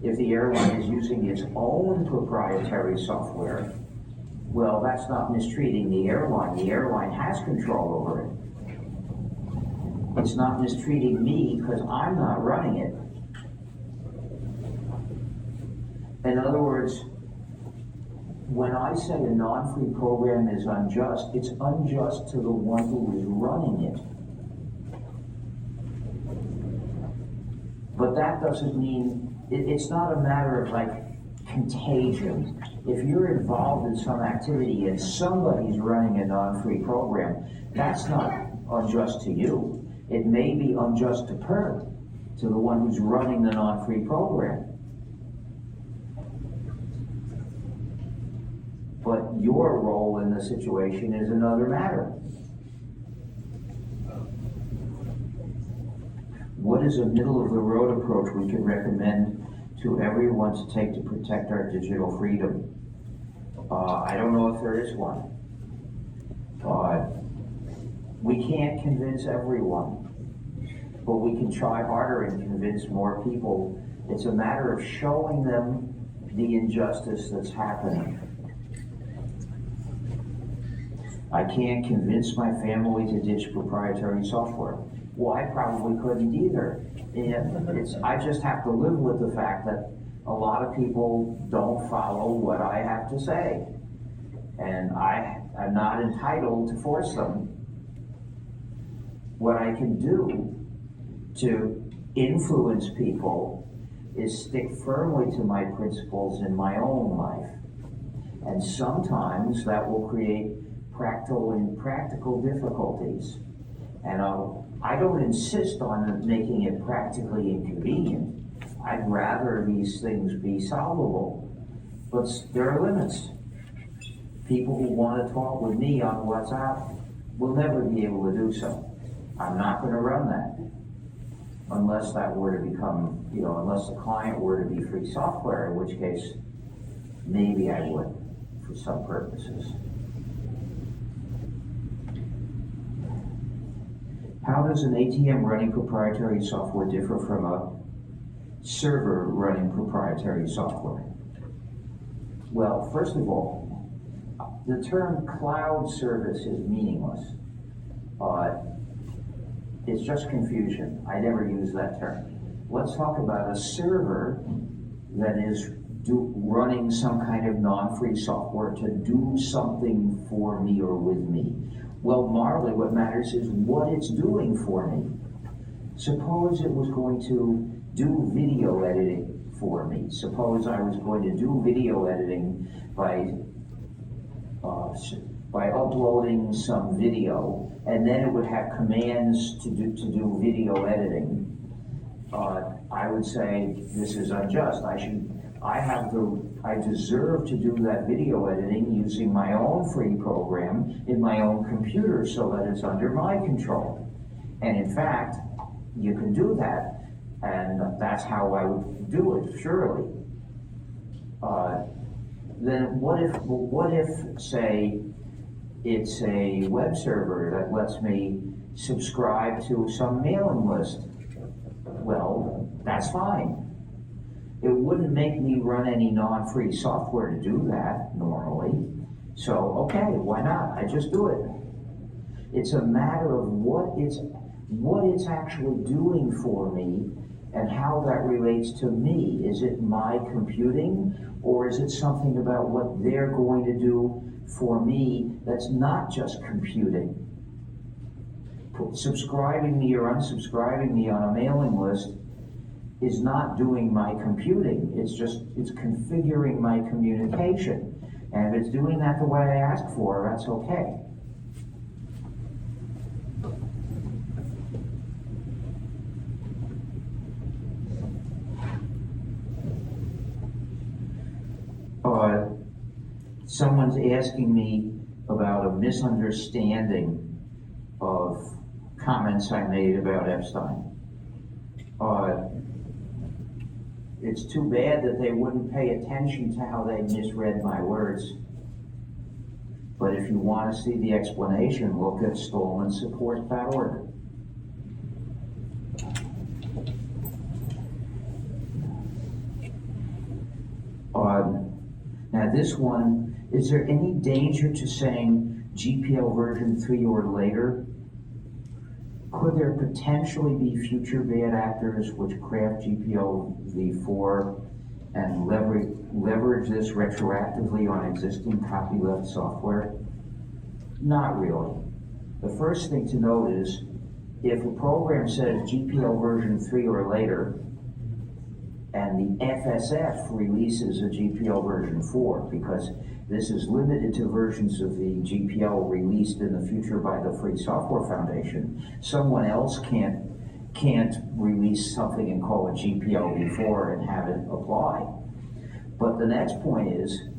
S3: If the airline is using its own proprietary software, well, that's not mistreating the airline. The airline has control over it. It's not mistreating me because I'm not running it. In other words, when I say a non-free program is unjust, it's unjust to the one who is running it. But that doesn't mean, it's not a matter of like contagion. If you're involved in some activity and somebody's running a non-free program, that's not unjust to you. It may be unjust to the one who's running the non-free program. But your role in the situation is another matter. What is a middle-of-the-road approach we can recommend to everyone to take to protect our digital freedom? I don't know if there is one. We can't convince everyone, but we can try harder and convince more people. It's a matter of showing them the injustice that's happening. I can't convince my family to ditch proprietary software. Well, I probably couldn't either. And I just have to live with the fact that a lot of people don't follow what I have to say. And I am not entitled to force them. What I can do to influence people is stick firmly to my principles in my own life. And sometimes that will create practical difficulties. And I don't insist on making it practically inconvenient. I'd rather these things be solvable. But there are limits. People who want to talk with me on WhatsApp will never be able to do so. I'm not going to run that. Unless that were to become, unless the client were to be free software, in which case maybe I would for some purposes. How does an ATM running proprietary software differ from a server running proprietary software? Well, first of all, the term cloud service is meaningless. It's just confusion. I never use that term. Let's talk about a server that is running some kind of non-free software to do something for me or with me. Well, morally, what matters is what it's doing for me. Suppose it was going to do video editing for me. Suppose I was going to do video editing by uploading some video, and then it would have commands to do video editing. I would say this is unjust. I deserve to do that video editing using my own free program in my own computer so that it's under my control. And in fact, you can do that, and that's how I would do it, surely. Then what if, say, it's a web server that lets me subscribe to some mailing list? Well, that's fine. It wouldn't make me run any non-free software to do that normally. So, okay, why not? I just do it. It's a matter of what what it's actually doing for me and how that relates to me. Is it my computing, or is it something about what they're going to do for me that's not just computing? Subscribing me or unsubscribing me on a mailing list is not doing my computing. It's configuring my communication. And if it's doing that the way I asked for, that's okay. Someone's asking me about a misunderstanding of comments I made about Epstein. It's too bad that they wouldn't pay attention to how they misread my words. But if you want to see the explanation, look at stallmansupport.org. Now this one, is there any danger to saying GPL version 3 or later? Could there potentially be future bad actors which craft GPL v4 and leverage this retroactively on existing copyleft software? Not really. The first thing to note is, if a program says GPL version 3 or later, and the FSF releases a GPL version 4, because this is limited to versions of the GPL released in the future by the Free Software Foundation. Someone else can't release something and call it GPL v4 and have it apply. But the next point is,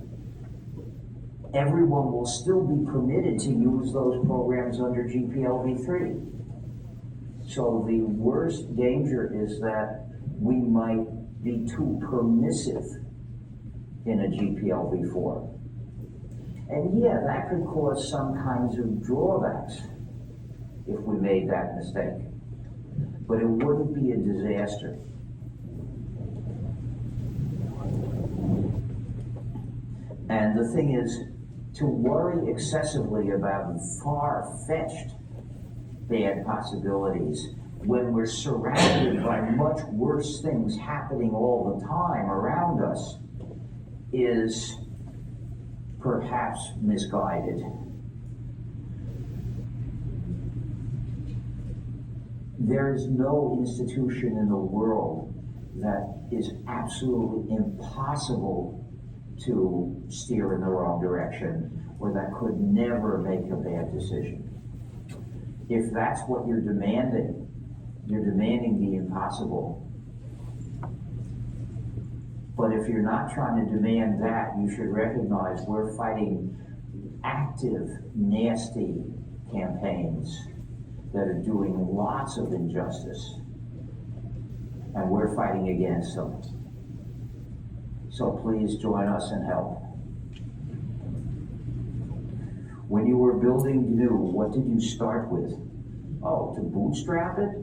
S3: everyone will still be permitted to use those programs under GPL v3. So the worst danger is that we might be too permissive in a GPL v4. And yeah, that could cause some kinds of drawbacks if we made that mistake. But it wouldn't be a disaster. And the thing is, to worry excessively about far-fetched bad possibilities when we're surrounded by much worse things happening all the time around us is perhaps misguided. There is no institution in the world that is absolutely impossible to steer in the wrong direction, or that could never make a bad decision. If that's what you're demanding the impossible. But if you're not trying to demand that, you should recognize we're fighting active, nasty campaigns that are doing lots of injustice, and we're fighting against them. So please join us and help. When you were building GNU, what did you start with? Oh, to bootstrap it,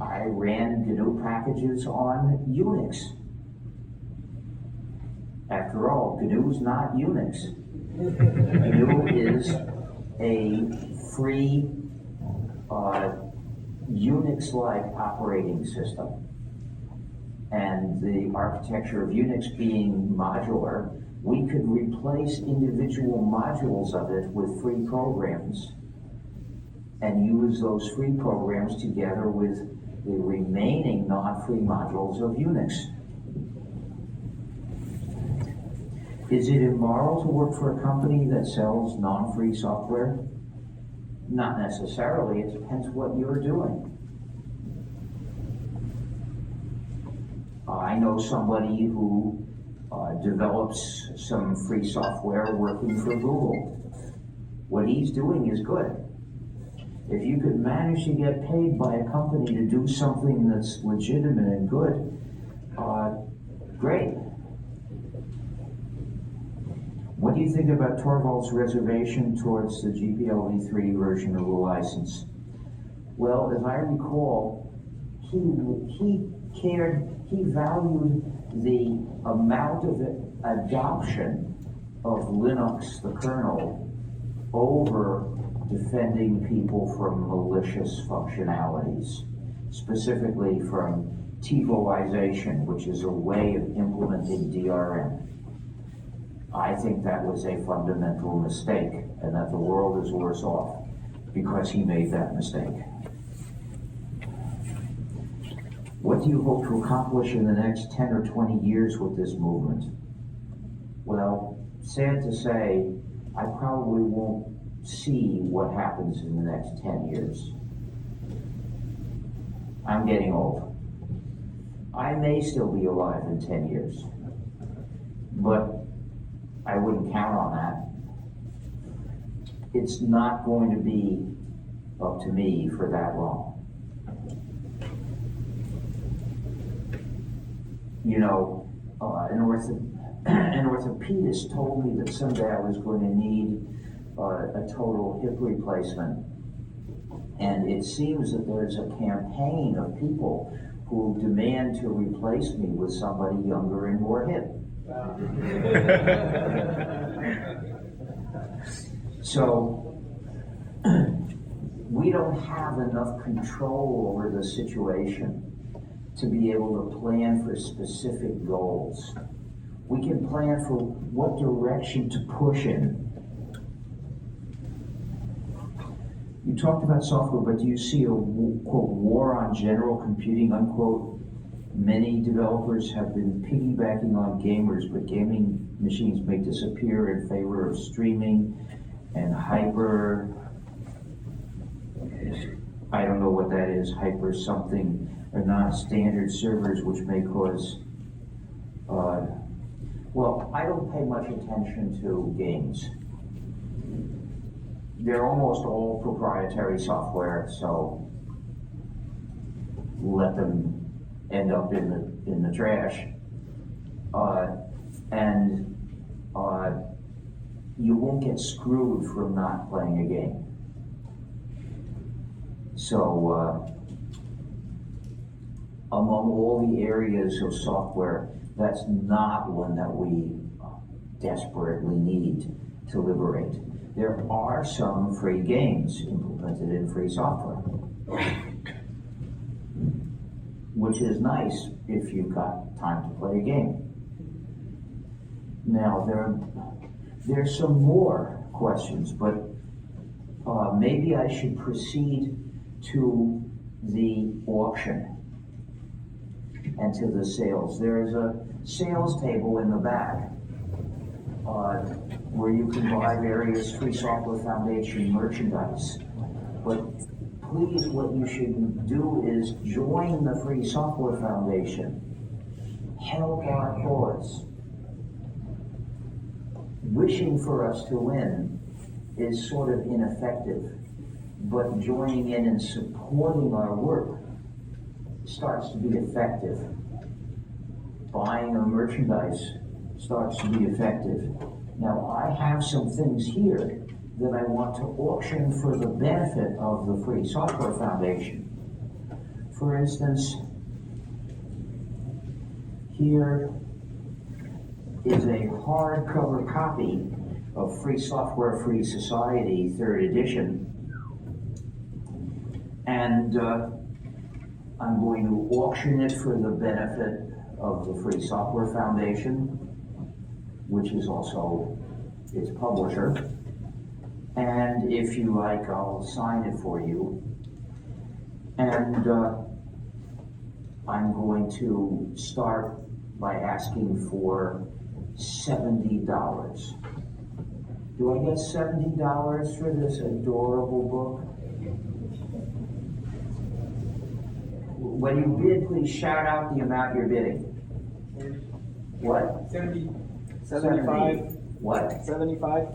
S3: I ran GNU packages on Unix. After all, GNU is not Unix. GNU is a free Unix-like operating system. And the architecture of Unix being modular, we could replace individual modules of it with free programs and use those free programs together with the remaining non-free modules of Unix. Is it immoral to work for a company that sells non-free software? Not necessarily. It depends what you're doing. I know somebody who develops some free software working for Google. What he's doing is good. If you could manage to get paid by a company to do something that's legitimate and good, great. What do you think about Torvald's reservation towards the GPL v3 version of the license? Well, as I recall, he valued the amount of adoption of Linux, the kernel, over defending people from malicious functionalities, specifically from TiVoization, which is a way of implementing DRM. I think that was a fundamental mistake, and that the world is worse off because he made that mistake. What do you hope to accomplish in the next 10 or 20 years with this movement? Well, sad to say, I probably won't see what happens in the next 10 years. I'm getting old. I may still be alive in 10 years, but I wouldn't count on that. It's not going to be up to me for that long. You know, an orthopedist told me that someday I was going to need a total hip replacement. And it seems that there's a campaign of people who demand to replace me with somebody younger and more hip. So, we don't have enough control over the situation to be able to plan for specific goals. We can plan for what direction to push in. You talked about software, but do you see a, quote, war on general computing, unquote? Many developers have been piggybacking on gamers, but gaming machines may disappear in favor of streaming and hyper, I don't know what that is, hyper something, or non-standard servers, which may cause, well, I don't pay much attention to games. They're almost all proprietary software, so let them end up in the trash. You won't get screwed from not playing a game. So, among all the areas of software, that's not one that we desperately need to liberate. There are some free games implemented in free software, which is nice if you've got time to play a game. Now, there's some more questions, but maybe I should proceed to the auction and to the sales. There's a sales table in the back where you can buy various Free Software Foundation merchandise. But please, what you should do is join the Free Software Foundation. Help our cause. Wishing for us to win is sort of ineffective, but joining in and supporting our work starts to be effective. Buying our merchandise starts to be effective. Now, I have some things here that I want to auction for the benefit of the Free Software Foundation. For instance, here is a hardcover copy of Free Software, Free Society, 3rd edition. And I'm going to auction it for the benefit of the Free Software Foundation, which is also its publisher. And if you like, I'll sign it for you. And I'm going to start by asking for $70. Do I get $70 for this adorable book? When you bid, please shout out the amount you're bidding. What?
S5: 75.
S3: What?
S5: 75.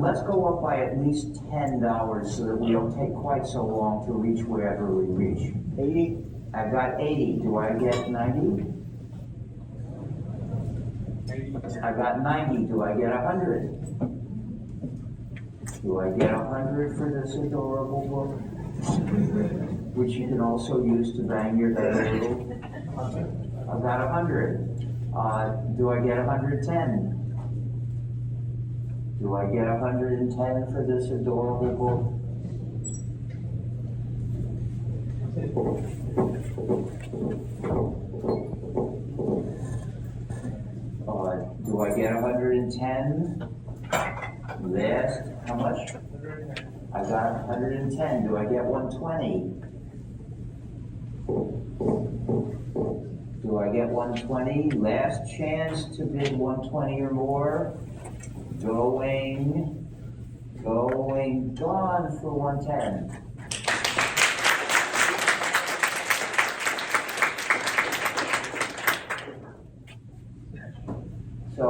S3: Let's go up by at least $10 so that we don't take quite so long to reach wherever we reach.
S5: 80.
S3: I've got 80. Do I get 90? I've got 90. Do I get 100? Do I get 100 for this adorable book? Which you can also use to bang your head a little. I've got 100. Do I get 110? Do I get 110 for this adorable book? Do I get 110? Last, how much? I got 110. Do I get 120? Do I get 120? Last chance to bid 120 or more. Going, gone for 110. So,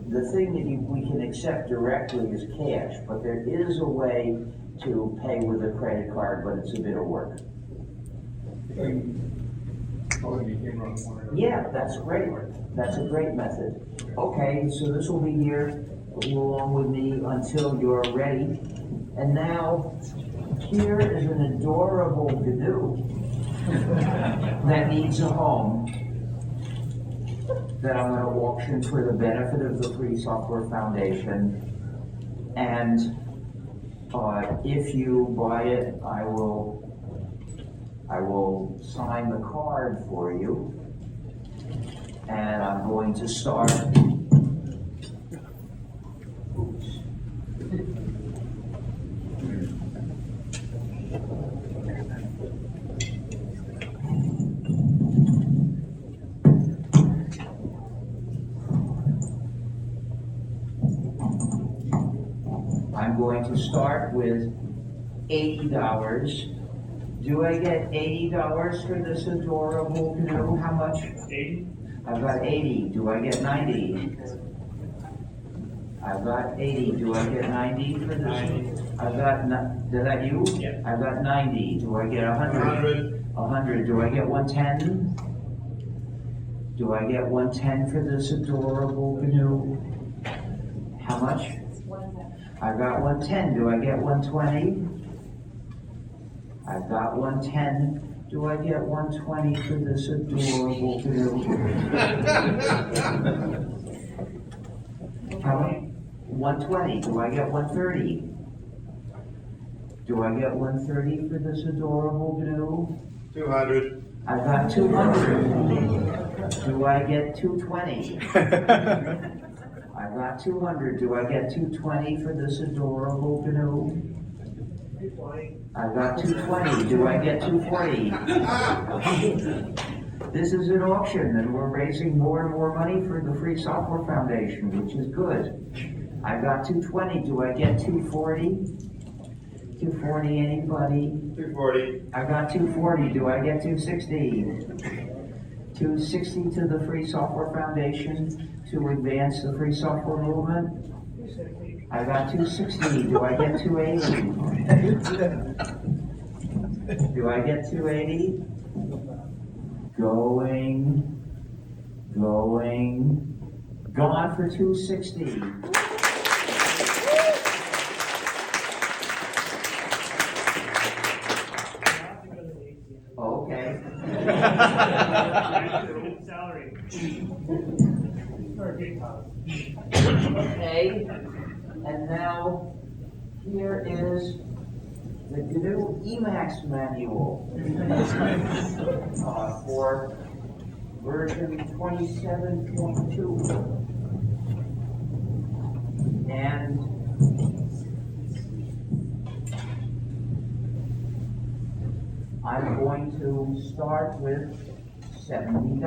S3: the thing that we can accept directly is cash, but there is a way to pay with a credit card, but it's a bit of work. Yeah, that's great. That's a great method. Okay, so this will be here along with me until you're ready. And now, here is an adorable GNU that needs a home that I'm going to auction for the benefit of the Free Software Foundation. And if you buy it, I will sign the card for you. And I'm going to start. Oops. I'm going to start with $80. Do I get $80 for this adorable GNU? How much?
S1: 80.
S3: I've got 80. Do I get 90? I've got 80. Do I get 90 for this?
S1: 90.
S3: I've got, is that you?
S1: Yeah.
S3: I've got 90. Do I get 100? 100. Do I get 110? Do I get 110 for this adorable GNU? How much? I've got 110. Do I get 120? I've got 110. Do I get 120 for this adorable GNU? How many? 120. Do I get 130? Do I get 130 for this adorable GNU?
S1: 200.
S3: I've got 200. Do I get 220? I've got 200. Do I get 220 for this adorable GNU? I've got 220. Do I get 240? This is an auction, and we're raising more and more money for the Free Software Foundation, which is good. I've got 220. Do I get 240? 240, anybody?
S1: 240.
S3: I've got 240. Do I get 260? 260 to the Free Software Foundation to advance the free software movement. I got 260. Do I get 280? Do I get 280? Going, gone for 260. Okay.
S5: Salary.
S3: Okay, and now here is the GNU Emacs manual for version 27.2. And I'm going to start with $70.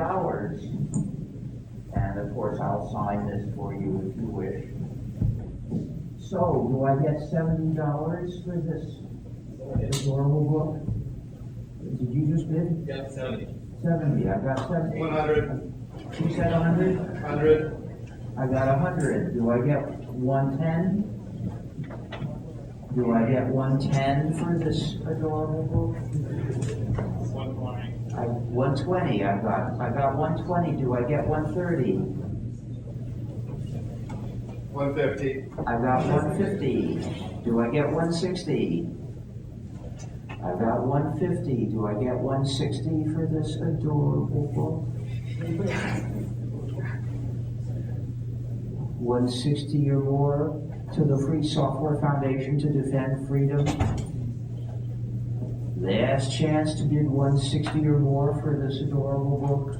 S3: And of course, I'll sign this for you if you wish. So, do I get $70 for this adorable book? Did you just bid?
S1: Yeah, 70.
S3: 70. I got 70.
S1: 100.
S3: You said 100?
S1: 100.
S3: I got 100. Do I get 110? Do I get 110 for this adorable book?
S1: 120.
S3: 120. I got 120. Do I get 130?
S1: 150.
S3: I got 150. Do I get 160? I got 150. Do I get 160 for this adorable book? 160 or more to the Free Software Foundation to defend freedom? Last chance to bid 160 or more for this adorable book.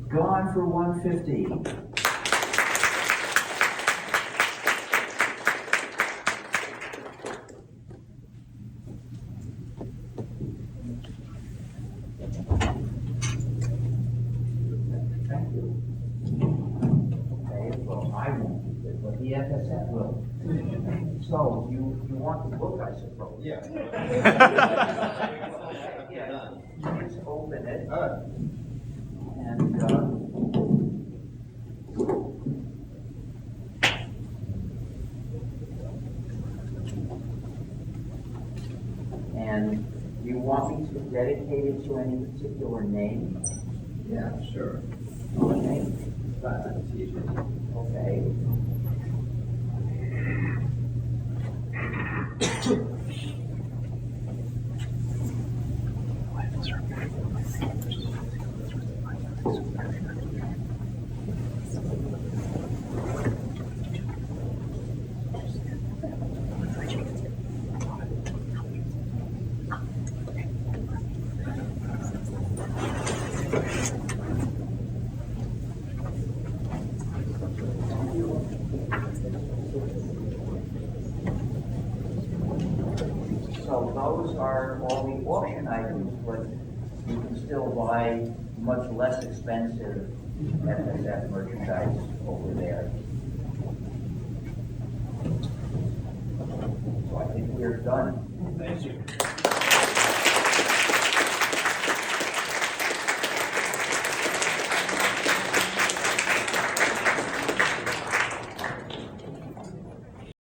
S3: Gone for 150. Thank you. Okay, well, I won't keep it, but the FSF will. So, you want the book, I suppose?
S7: Yeah.
S3: Okay, yeah, you just open it. And, and you want me to dedicate it to any particular name?
S7: Yeah, sure.
S3: Okay. Okay. So those are all the auction items, but you can still buy much less expensive FSF merchandise over there. So I think we're done.
S1: Thank you.